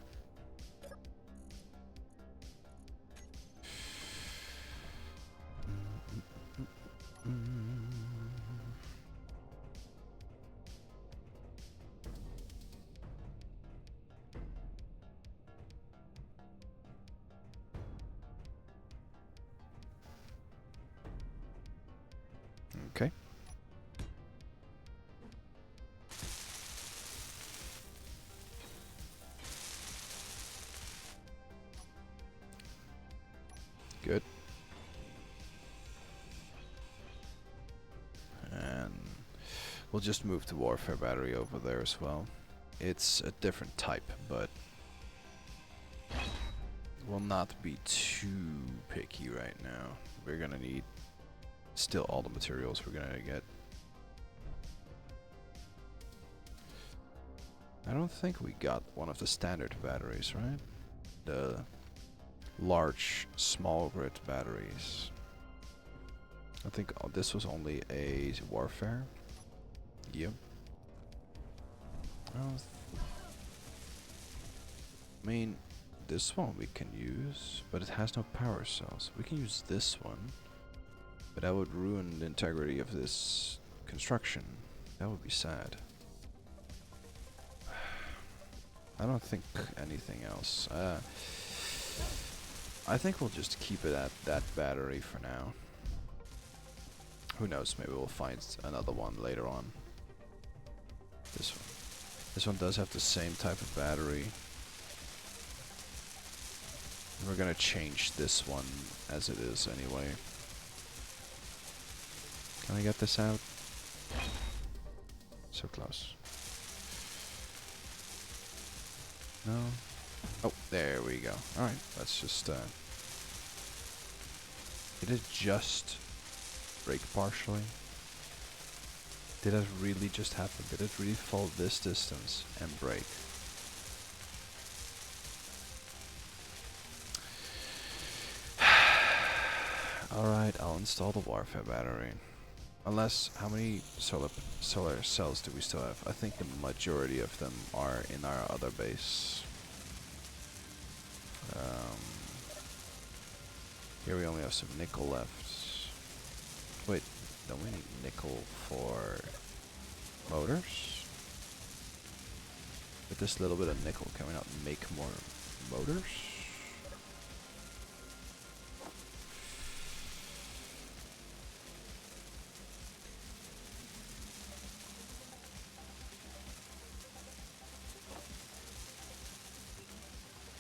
Okay. Good. And we'll just move the warfare battery over there as well. It's a different type, but we'll not be too picky right now. We're gonna need still all the materials we're gonna get. I don't think we got one of the standard batteries, right? The large, small grid batteries. I think this was only a warfare. Yep. I mean, this one we can use, but it has no power cells. We can use this one, but that would ruin the integrity of this construction. That would be sad. I don't think anything else. I think we'll just keep it at that battery for now. Who knows, maybe we'll find another one later on. This one. This one does have the same type of battery. We're gonna change this one as it is anyway. Can I get this out? So close. No? Oh, there we go. Alright, let's just, did it just break partially? Did that really just happen? Did it really fall this distance and break? Alright, I'll install the warfare battery. Unless, how many solar cells do we still have? I think the majority of them are in our other base. Here we only have some nickel left. Wait, don't we need nickel for motors? With this little bit of nickel, can we not make more motors?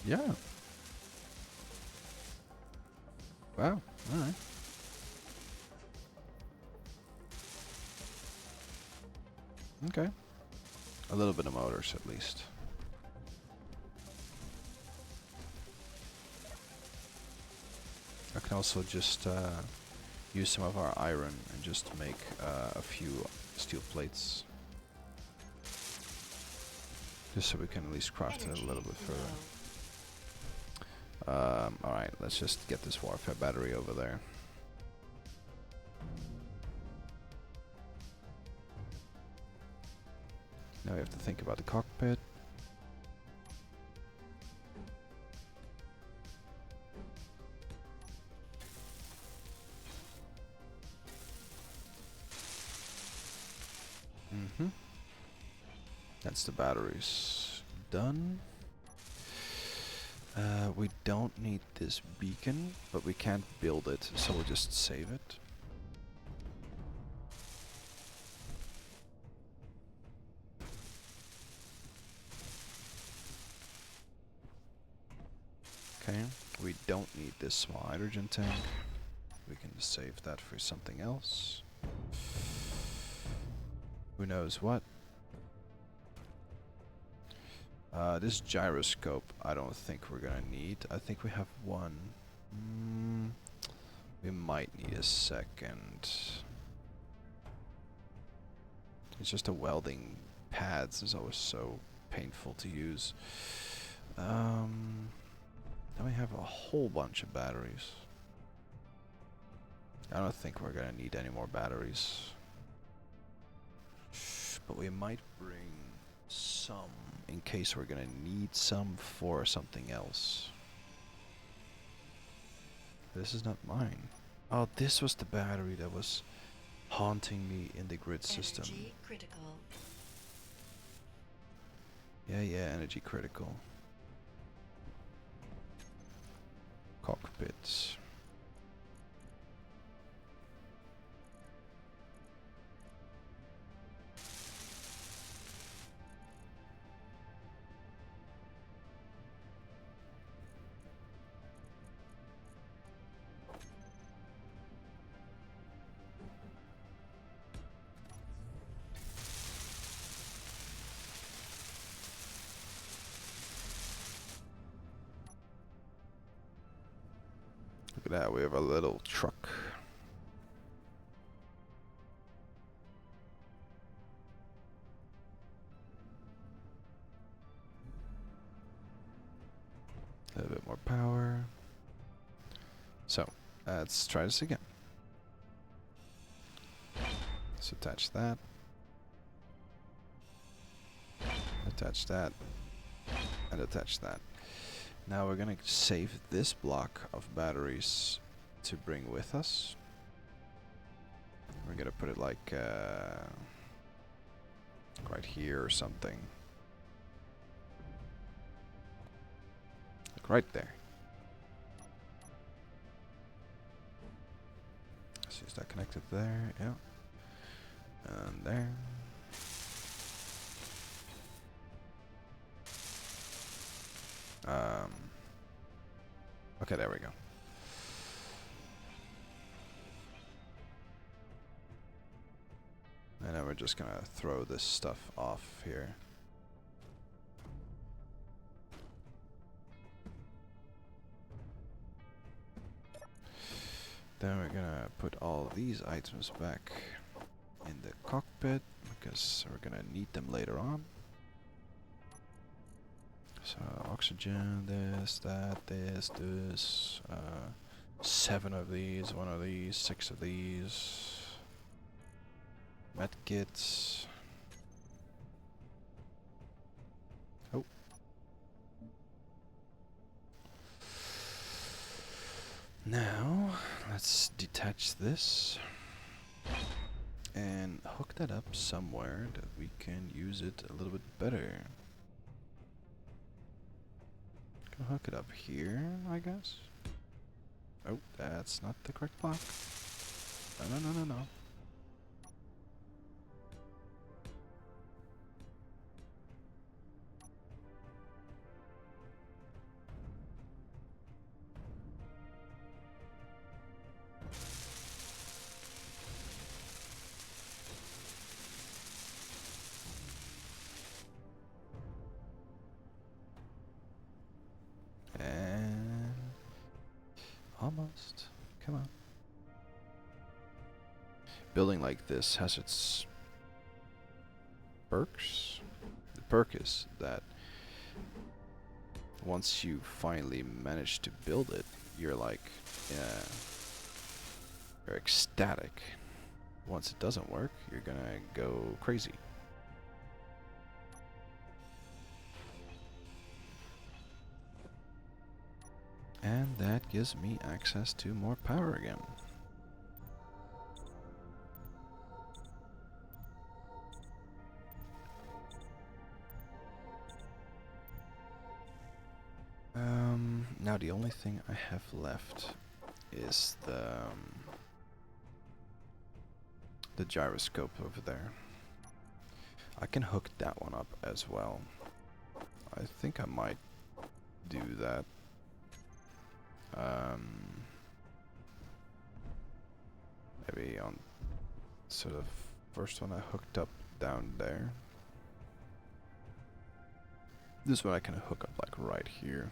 Yeah. Wow, alright. Okay. A little bit of motors at least. I can also just use some of our iron and just make a few steel plates. Just so we can at least craft it a little bit further. Alright, let's just get this warfare battery over there. Now we have to think about the cockpit. That's the batteries done. We don't need this beacon, but we can't build it, so we'll just save it. Okay, we don't need this small hydrogen tank. We can save that for something else. Who knows what? This gyroscope, I don't think we're gonna need. I think we have one. We might need a second. It's just a welding pads is always so painful to use. Then we have a whole bunch of batteries. I don't think we're gonna need any more batteries. But we might bring some in case we're gonna need some for something else. This is not mine. Oh, this was the battery that was haunting me in the grid system. Energy critical. Yeah, energy critical. Cockpits. that, we have a little truck. A little bit more power. So, let's try this again. Let's attach that. Attach that. And attach that. Now we're gonna save this block of batteries to bring with us. We're gonna put it like right here or something. Like right there. So is that connected there? Yeah. And there. Okay, there we go. And then we're just gonna throw this stuff off here. Then we're gonna put all these items back in the cockpit because we're gonna need them later on. So oxygen, this, that, this, 7 of these, 1 of these, 6 of these. Medkits. Oh. Now, let's detach this and hook that up somewhere that we can use it a little bit better. Gonna hook it up here, I guess. Oh, that's not the correct block. No. And almost. Come on. Building like this has its perks. The perk is that once you finally manage to build it, you're like, you're ecstatic. Once it doesn't work, you're gonna go crazy. And that gives me access to more power again. Now the only thing I have left is the gyroscope over there. I can hook that one up as well. I think I might do that. Maybe on sort of first one I hooked up down there. This one I can hook up like right here.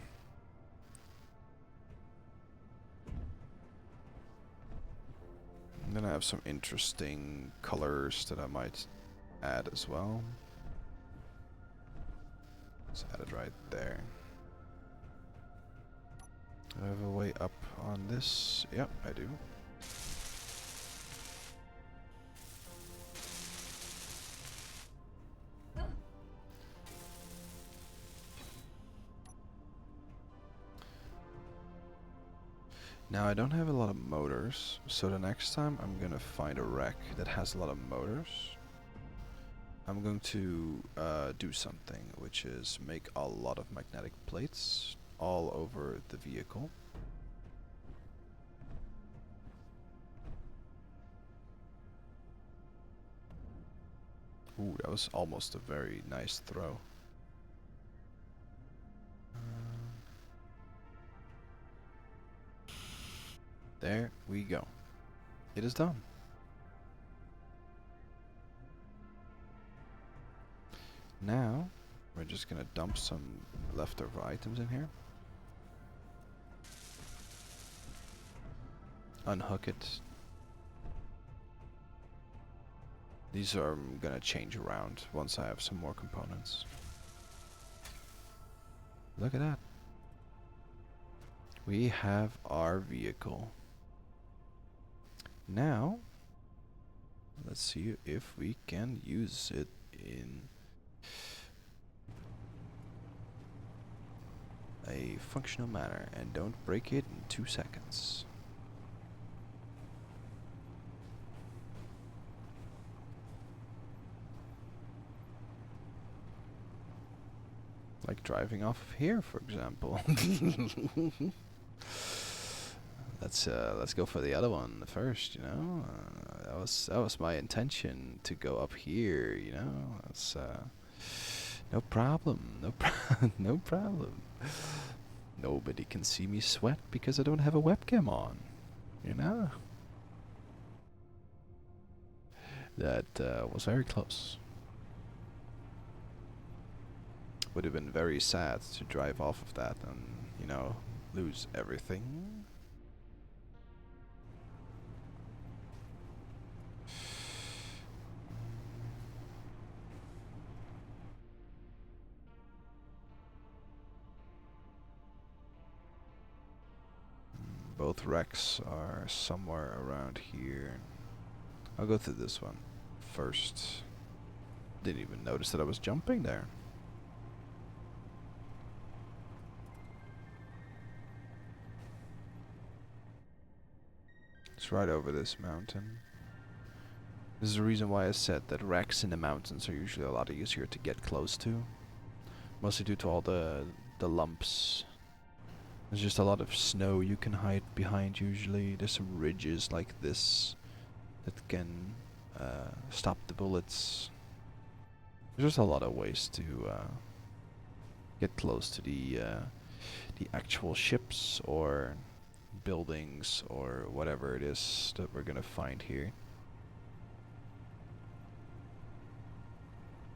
And then I have some interesting colors that I might add as well. Let's add it right there. Do I have a way up on this? Yep, I do. Now I don't have a lot of motors, so the next time I'm gonna find a wreck that has a lot of motors, I'm going to do something, which is make a lot of magnetic plates all over the vehicle. Ooh, that was almost a very nice throw. There we go. It is done. Now, we're just gonna dump some leftover items in here. unhook it. These are gonna change around once I have some more components. Look at that. We have our vehicle. Now, let's see if we can use it in a functional manner and don't break it in 2 seconds. Like driving off of here, for example. Let's go for the other one first, you know. That was my intention to go up here, you know. That's no problem, no problem. Nobody can see me sweat because I don't have a webcam on, you know. That was very close. Would have been very sad to drive off of that and, you know, lose everything. Both wrecks are somewhere around here. I'll go through this one first. Didn't even notice that I was jumping there. It's right over this mountain. This is the reason why I said that wrecks in the mountains are usually a lot easier to get close to. Mostly due to all the lumps. There's just a lot of snow you can hide behind usually. There's some ridges like this that can stop the bullets. There's just a lot of ways to get close to the actual ships or buildings or whatever it is that we're gonna find here.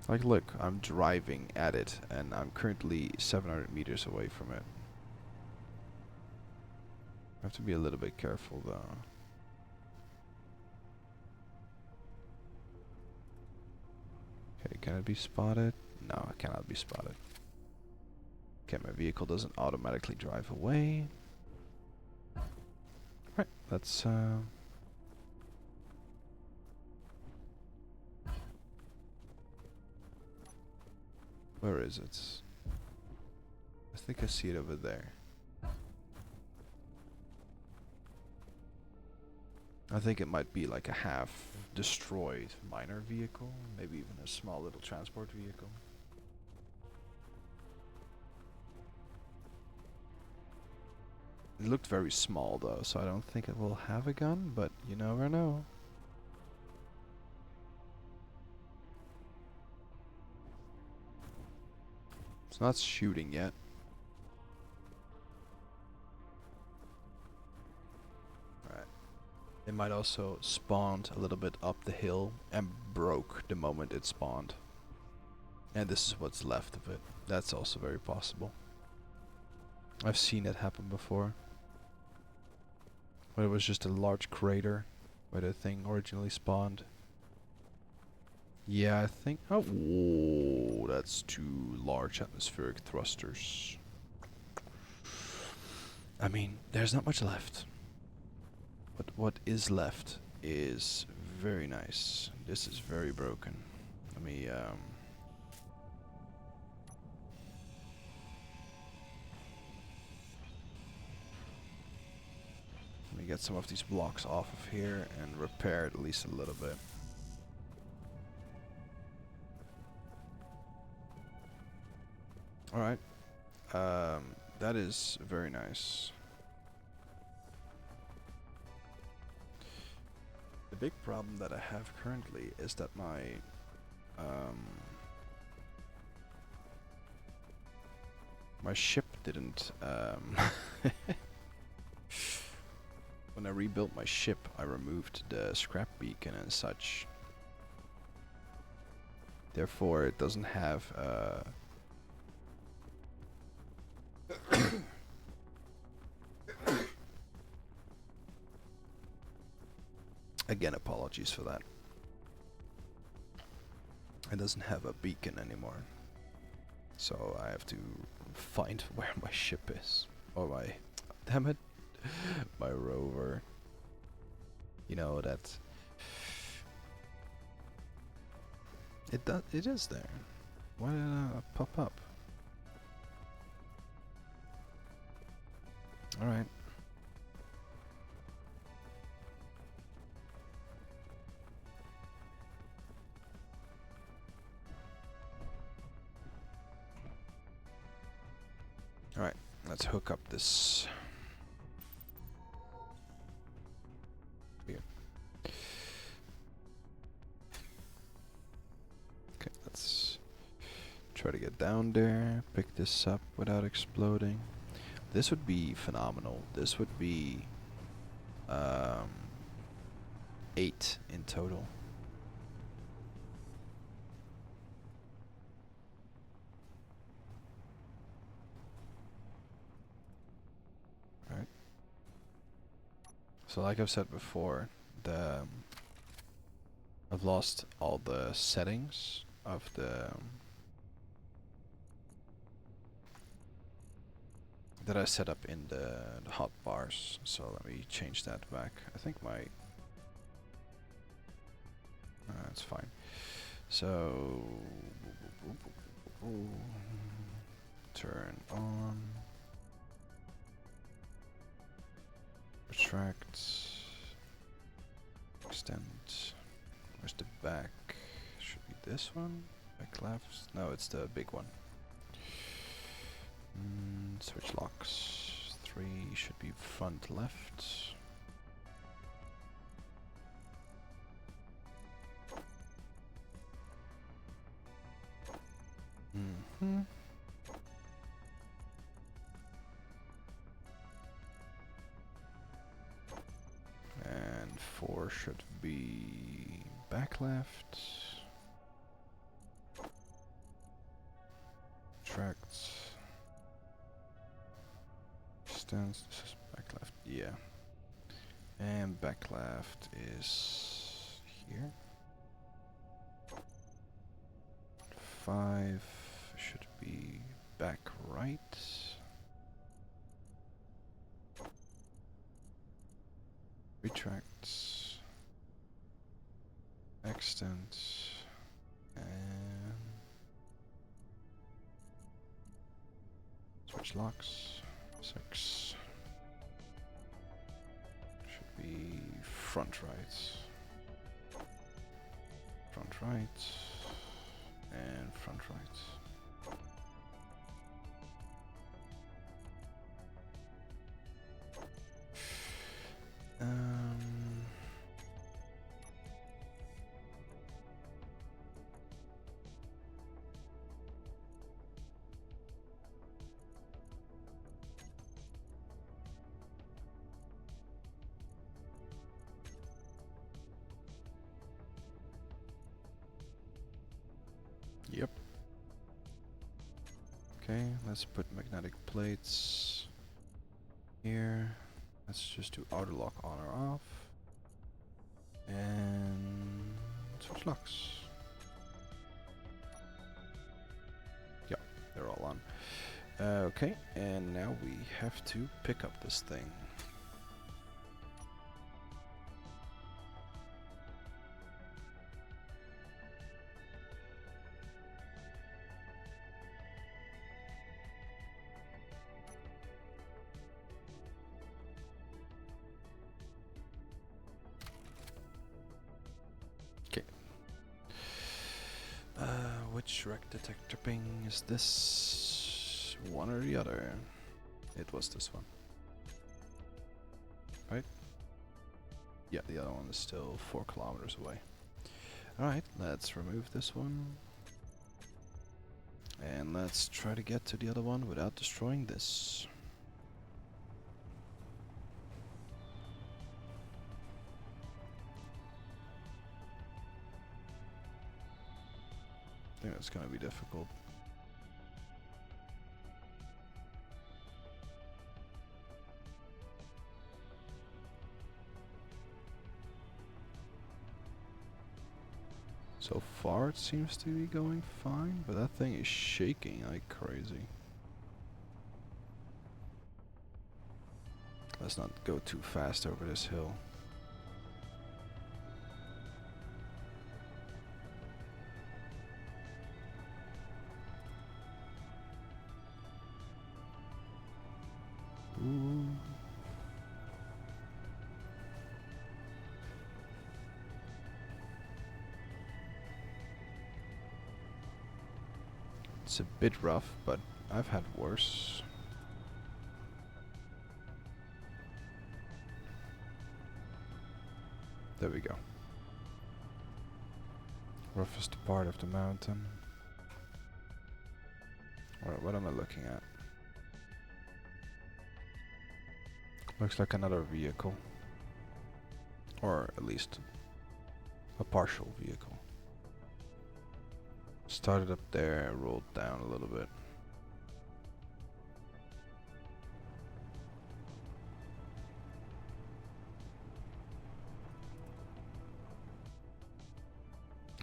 Like, look, I'm driving at it and I'm currently 700 meters away from it. I have to be a little bit careful though. Okay, can it be spotted? No, it cannot be spotted. Okay, my vehicle doesn't automatically drive away. Right, let's where is it? I think I see it over there. I think it might be like a half destroyed miner vehicle, maybe even a small little transport vehicle. It looked very small though, so I don't think it will have a gun, but you never know. It's not shooting yet. Alright. It might also spawned a little bit up the hill and broke the moment it spawned. And this is what's left of it. That's also very possible. I've seen it happen before. When it was just a large crater where the thing originally spawned. Yeah, I think... Oh, whoa, that's 2 large atmospheric thrusters. I mean, there's not much left. But what is left is very nice. This is very broken. Let me get some of these blocks off of here and repair it at least a little bit. Alright. That is very nice. The big problem that I have currently is that my ship didn't when I rebuilt my ship, I removed the scrap beacon and such. Therefore, it doesn't have Again, apologies for that. It doesn't have a beacon anymore. So I have to find where my ship is. Or my... Damn it. My rover. You know that... It is there. Why did it pop up? Alright. Alright, let's hook up this. Weird. Okay, let's try to get down there, pick this up without exploding. This would be phenomenal. This would be 8 in total. Right. So like I've said before, I've lost all the settings of the that I set up in the hotbars. So let me change that back. I think my that's fine. So turn on, retract, extend. Where's the back? Should be this one. Back left. No, it's the big one. Switch locks. 3 should be front left. And 4 should be back left. Retract. Extends. This is back left. Yeah. And back left is here. 5 should be back right. Retracts. Extend. And switch locks. 6 should be front right. Front right. And front right. Yep. Okay, let's put magnetic plates here. Let's just do auto lock on or off. And switch locks. Yeah, they're all on. Okay, and now we have to pick up this thing. Which wreck detector ping is this? One or the other? It was this one. Right? Yeah, the other one is still 4 kilometers away. Alright, let's remove this one. And let's try to get to the other one without destroying this. I think that's gonna be difficult. So far it seems to be going fine, but that thing is shaking like crazy. Let's not go too fast over this hill. Ooh. It's a bit rough, but I've had worse. There we go. Roughest part of the mountain. What am I looking at? Looks like another vehicle. Or at least a partial vehicle. Started up there, rolled down a little bit.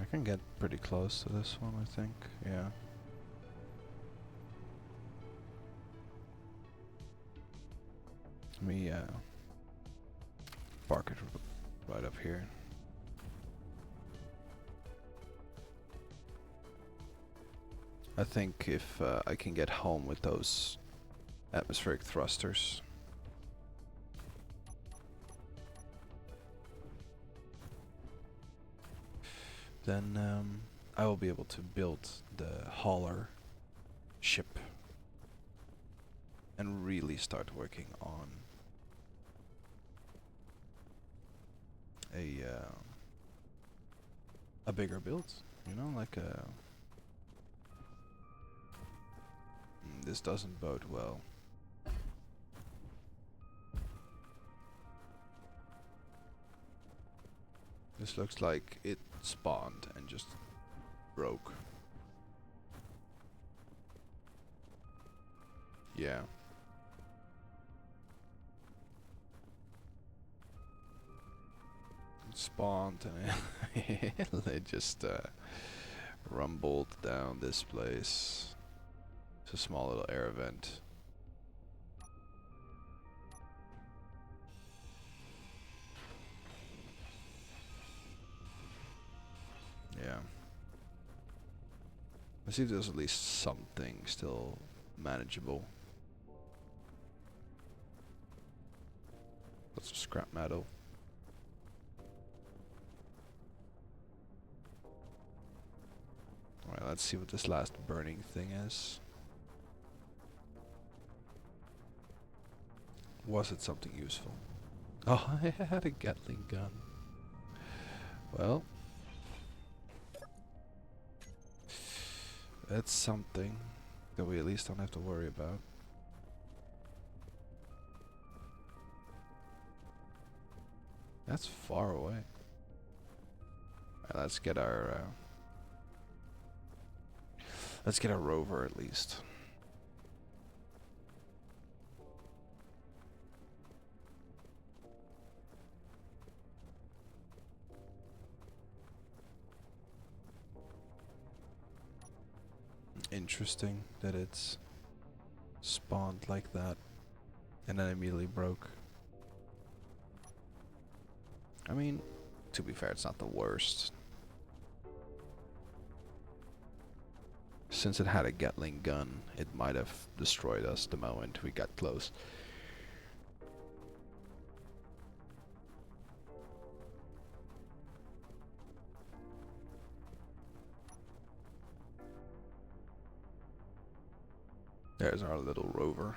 I can get pretty close to this one, I think. Yeah. Let me park it right up here. I think if I can get home with those atmospheric thrusters, then I will be able to build the hauler ship and really start working on a bigger build, you know, like a... This doesn't bode well. This looks like it spawned and just broke. Yeah. It spawned and it just rumbled down this place. It's a small little air vent. Yeah. Let's see if there's at least something still manageable. Lots of scrap metal. Alright, let's see what this last burning thing is. Was it something useful? Oh, I had a Gatling gun. Well, that's something that we at least don't have to worry about. That's far away. Alright, let's get our rover at least. Interesting that it's spawned like that and then immediately broke. I mean, to be fair, it's not the worst. Since it had a Gatling gun, it might have destroyed us the moment we got close. There's our little rover.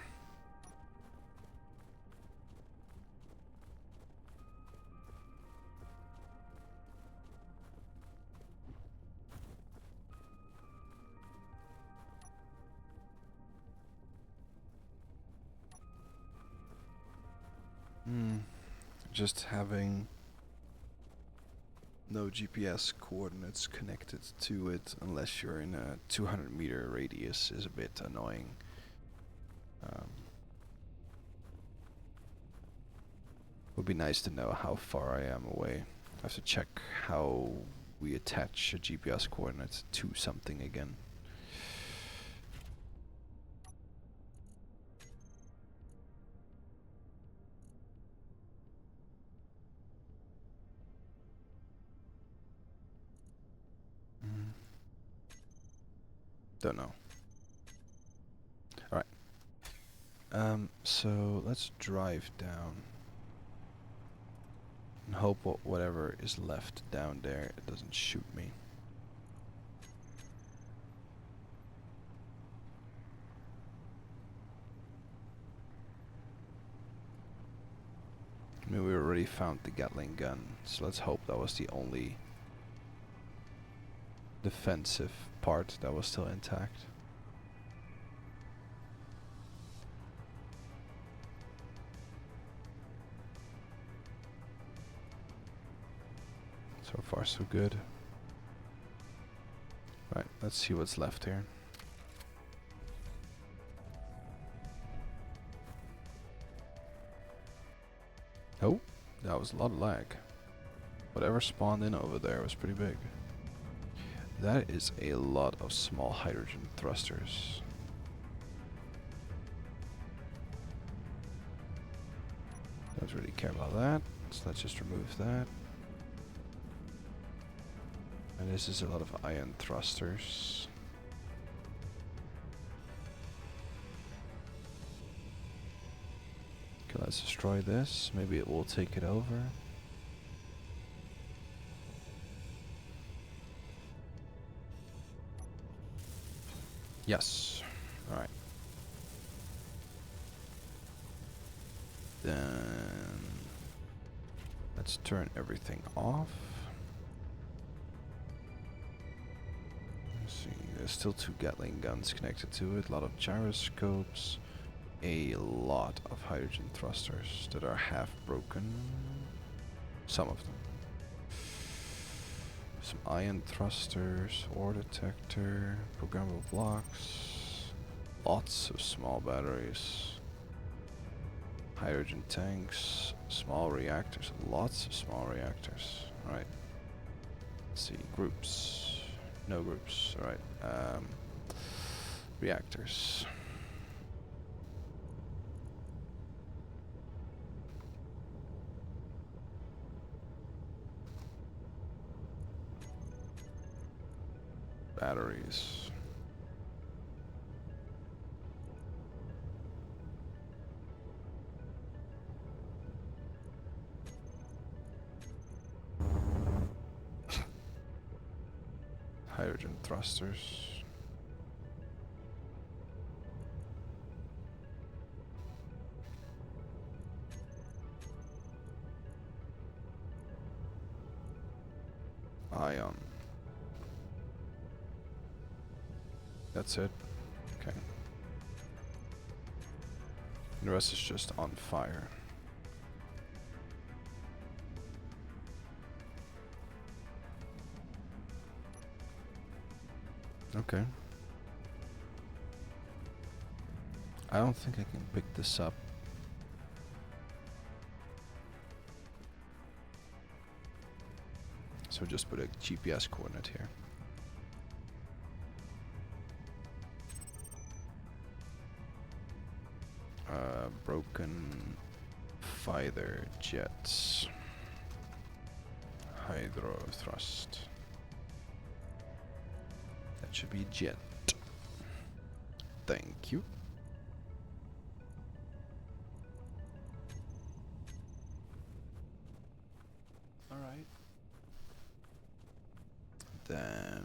Just having no GPS coordinates connected to it unless you're in a 200-meter radius is a bit annoying. Would be nice to know how far I am away. I have to check how we attach a GPS coordinate to something again. Don't know. Alright. So let's drive down. And hope whatever is left down there, it doesn't shoot me. I mean, we already found the Gatling gun, so let's hope that was the only defensive part that was still intact. So far so good. Right, let's see what's left here. Oh, that was a lot of lag. Whatever spawned in over there was pretty big. That is a lot of small hydrogen thrusters. Don't really care about that, so let's just remove that. And this is a lot of ion thrusters. Okay, let's destroy this. Maybe it will take it over. Yes. Alright. Then let's turn everything off. Let's see, there's still 2 Gatling guns connected to it, a lot of gyroscopes, a lot of hydrogen thrusters that are half broken. Some of them. Some ion thrusters, ore detector, programmable blocks, lots of small batteries, hydrogen tanks, small reactors, lots of small reactors. Alright. Let's see, groups. No groups, alright. Reactors. Batteries. Hydrogen thrusters. Ion. That's it. Okay. The rest is just on fire. Okay. I don't think I can pick this up. So just put a GPS coordinate here. Broken fighter jets. Hydro thrust. That should be jet. Thank you. Alright. Then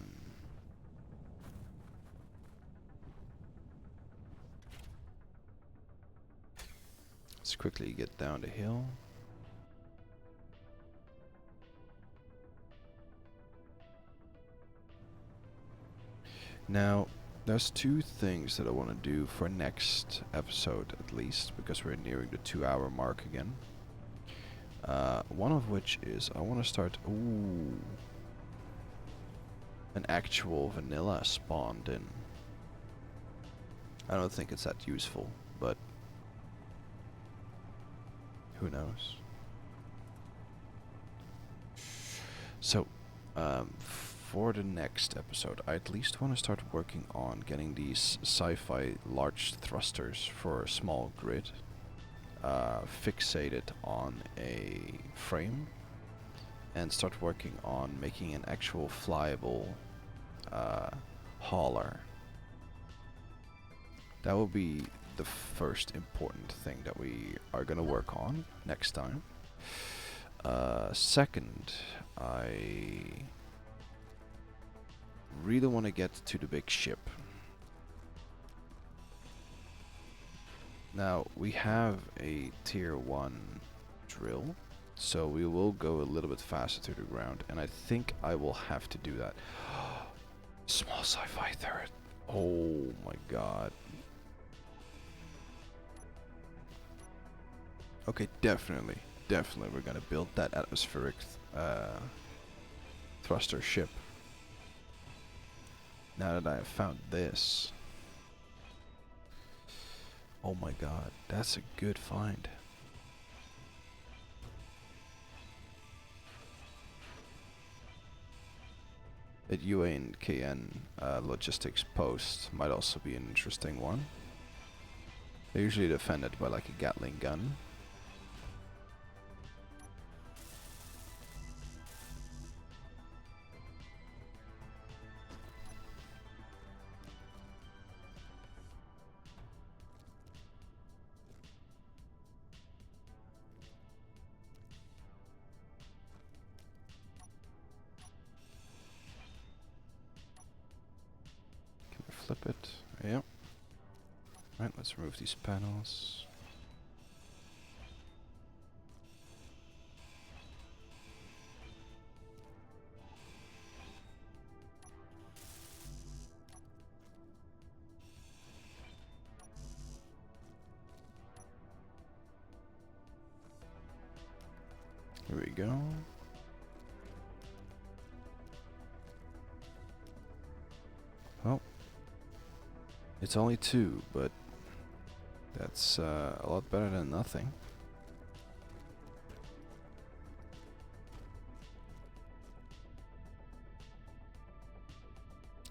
let's quickly get down the hill. Now, there's 2 things that I want to do for next episode, at least, because we're nearing the 2-hour mark again. One of which is I want to start an actual vanilla spawned in. I don't think it's that useful, but who knows. So For the next episode, I at least want to start working on getting these sci-fi large thrusters for a small grid fixated on a frame, and start working on making an actual flyable hauler. That will be the first important thing that we are gonna work on next time. Second, I really want to get to the big ship. Now, we have a tier 1 drill, so we will go a little bit faster to the ground, and I think I will have to do that. Small sci-fi turret. Oh my god. Okay, definitely we're gonna build that atmospheric thruster ship. Now that I have found this. Oh my god, that's a good find. That UNKN logistics post might also be an interesting one. They're usually defended by like a Gatling gun. Flip it. Yep. Right, let's remove these panels. Here we go. Well, it's only 2, but that's a lot better than nothing.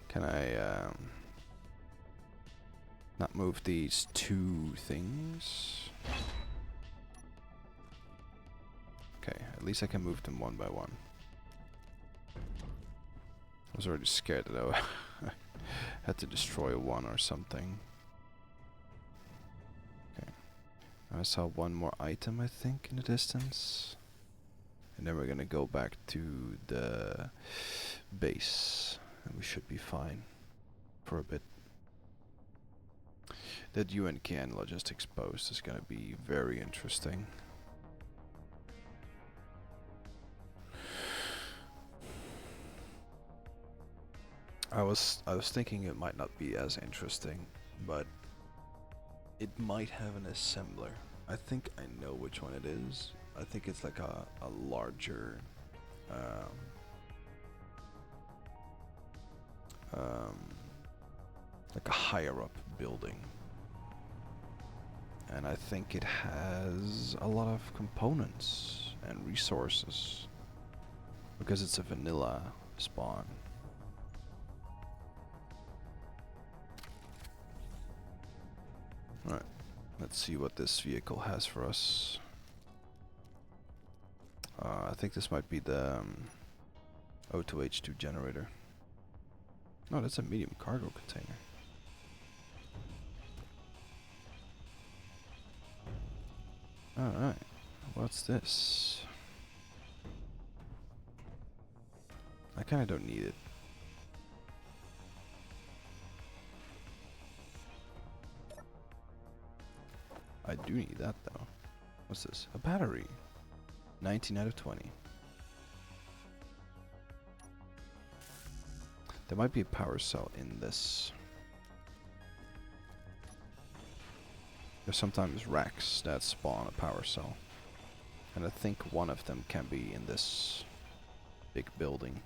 Can I not move these 2 things? Okay, at least I can move them one by one. I was already scared that I had to destroy one or something. Okay. I saw one more item, I think, in the distance. And then we're gonna go back to the base. And we should be fine for a bit. That UNKN logistics post is gonna be very interesting. I was thinking it might not be as interesting, but it might have an assembler. I think I know which one it is. I think it's like a larger like a higher up building. And I think it has a lot of components and resources because it's a vanilla spawn. Alright, let's see what this vehicle has for us. I think this might be the O2H2 generator. No, that's a medium cargo container. Alright, what's this? I kinda don't need it. I do need that though. What's this? A battery. 19 out of 20. There might be a power cell in this. There's sometimes racks that spawn a power cell. And I think one of them can be in this big building.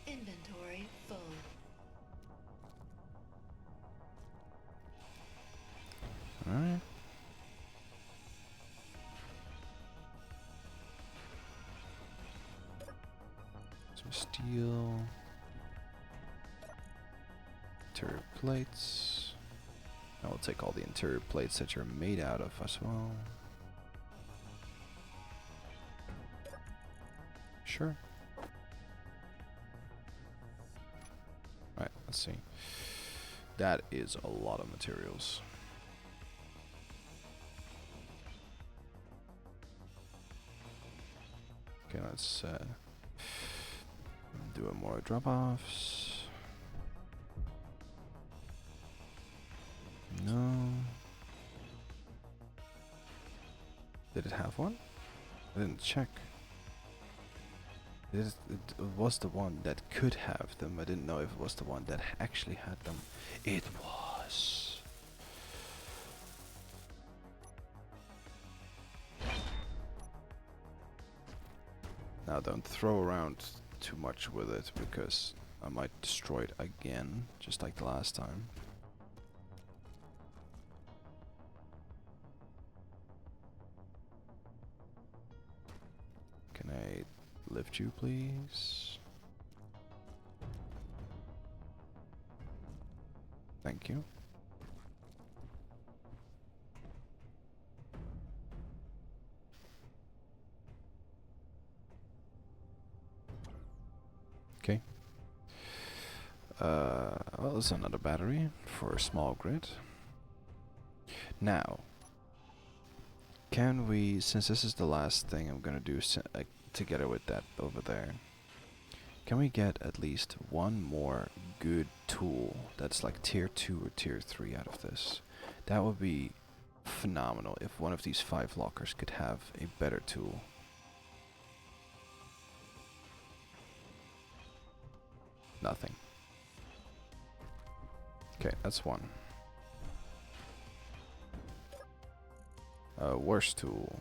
Inventory full. Alright. steel. Interior plates. I will take all the interior plates that you're made out of as well. Sure. Right, let's see. That is a lot of materials. Okay, let's do a more drop-offs. No. Did it have one? I didn't check. It was the one that could have them. I didn't know if it was the one that actually had them. It was. Now don't throw around too much with it, because I might destroy it again, just like the last time. Can I lift you, please? Thank you. Okay. Well, there's another battery for a small grid. Now, can we, since this is the last thing I'm gonna do together with that over there, can we get at least one more good tool that's like tier 2 or tier 3 out of this? That would be phenomenal if one of these 5 lockers could have a better tool. Nothing. Okay, that's one. Worst tool.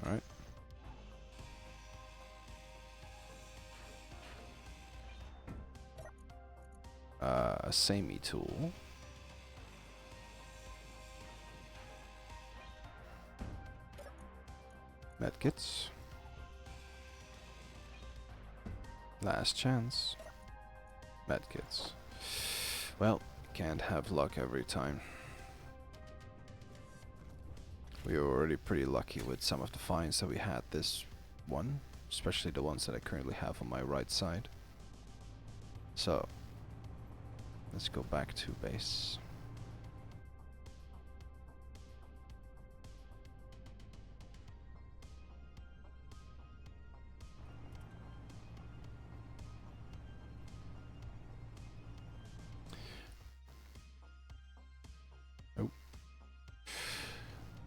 Alright. A samey tool. Medkits. Last chance. Medkits. Well, can't have luck every time. We were already pretty lucky with some of the finds that we had this one, especially the ones that I currently have on my right side. So, let's go back to base.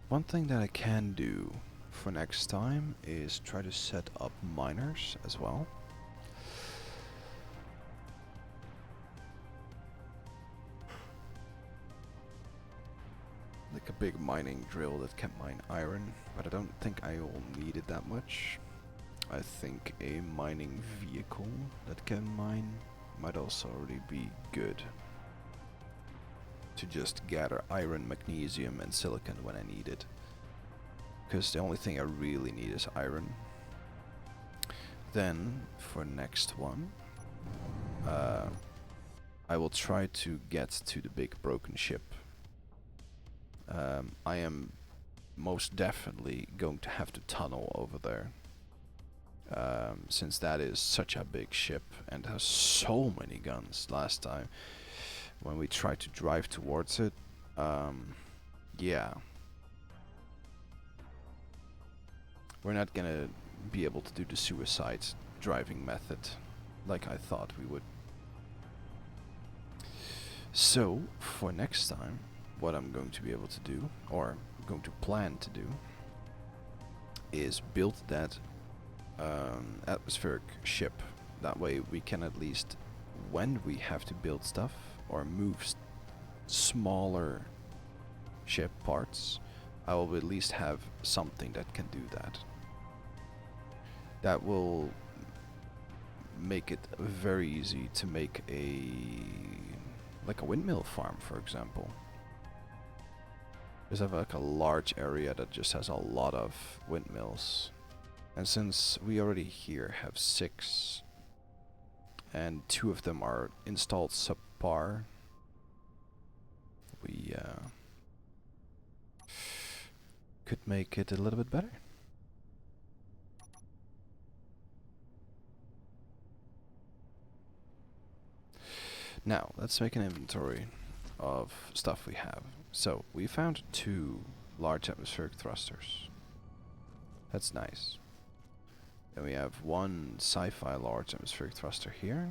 One thing that I can do for next time is try to set up miners as well. Like a big mining drill that can mine iron, but I don't think I will need it that much. I think a mining vehicle that can mine might also already be good. To just gather iron, magnesium and silicon when I need it. Because the only thing I really need is iron. Then, for next one, I will try to get to the big broken ship. I am most definitely going to have to tunnel over there. Since that is such a big ship and has so many guns last time. When we try to drive towards it, yeah. We're not gonna be able to do the suicide driving method like I thought we would. So, for next time, what I'm going to be able to do, or going to plan to do, is build that atmospheric ship. That way we can at least, when we have to build stuff, or move smaller ship parts, I will at least have something that can do that. That will make it very easy to make like a windmill farm, for example. Just have like a large area that just has a lot of windmills. And since we already here have 6 and 2 of them are installed subpar. We could make it a little bit better. Now, let's make an inventory of stuff we have. So, we found 2 large atmospheric thrusters. That's nice. Then we have 1 sci-fi large atmospheric thruster here.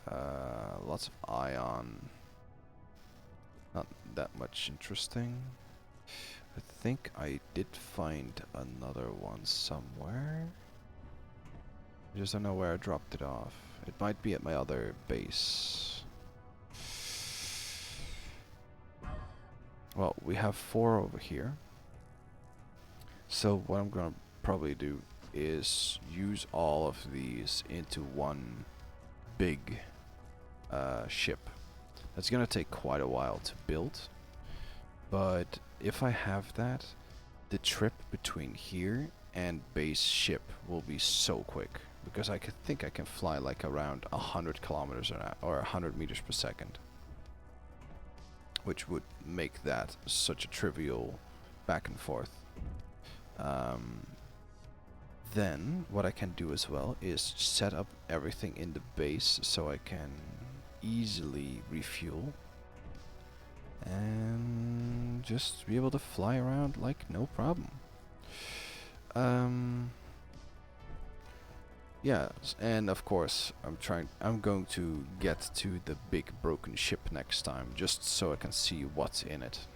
Lots of ion. Not that much interesting. I think I did find another one somewhere. I just don't know where I dropped it off. It might be at my other base. Well, we have 4 over here. So what I'm gonna probably do is use all of these into one big ship. That's gonna take quite a while to build, but if I have that, the trip between here and base ship will be so quick, because I think I can fly like around 100 kilometers an hour or 100 meters per second, which would make that such a trivial back and forth. Then what I can do as well is set up everything in the base so I can easily refuel and just be able to fly around like no problem. Yeah, and of course I'm going to get to the big broken ship next time, just so I can see what's in it.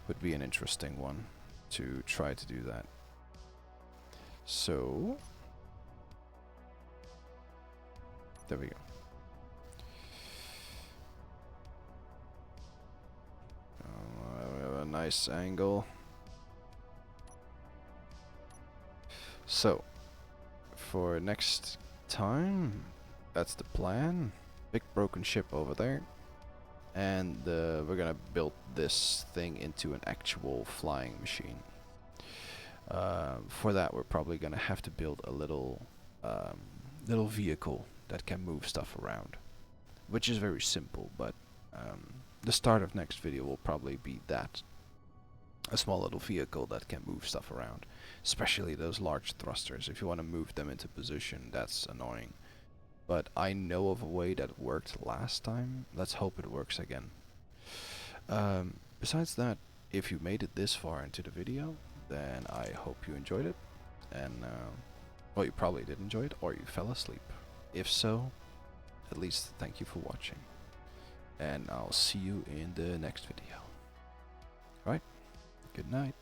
Would be an interesting one to try to do that. So there we go. We have a nice angle. So for next time, that's the plan. Big broken ship over there, and we're gonna build this thing into an actual flying machine. For that, we're probably gonna have to build a little vehicle that can move stuff around, which is very simple, but the start of next video will probably be that. A small little vehicle that can move stuff around, especially those large thrusters. If you want to move them into position, that's annoying. But I know of a way that worked last time. Let's hope it works again. Besides that, if you made it this far into the video, then I hope you enjoyed it. And, well, you probably did enjoy it, or you fell asleep. If so, at least thank you for watching. And I'll see you in the next video. Alright? Good night.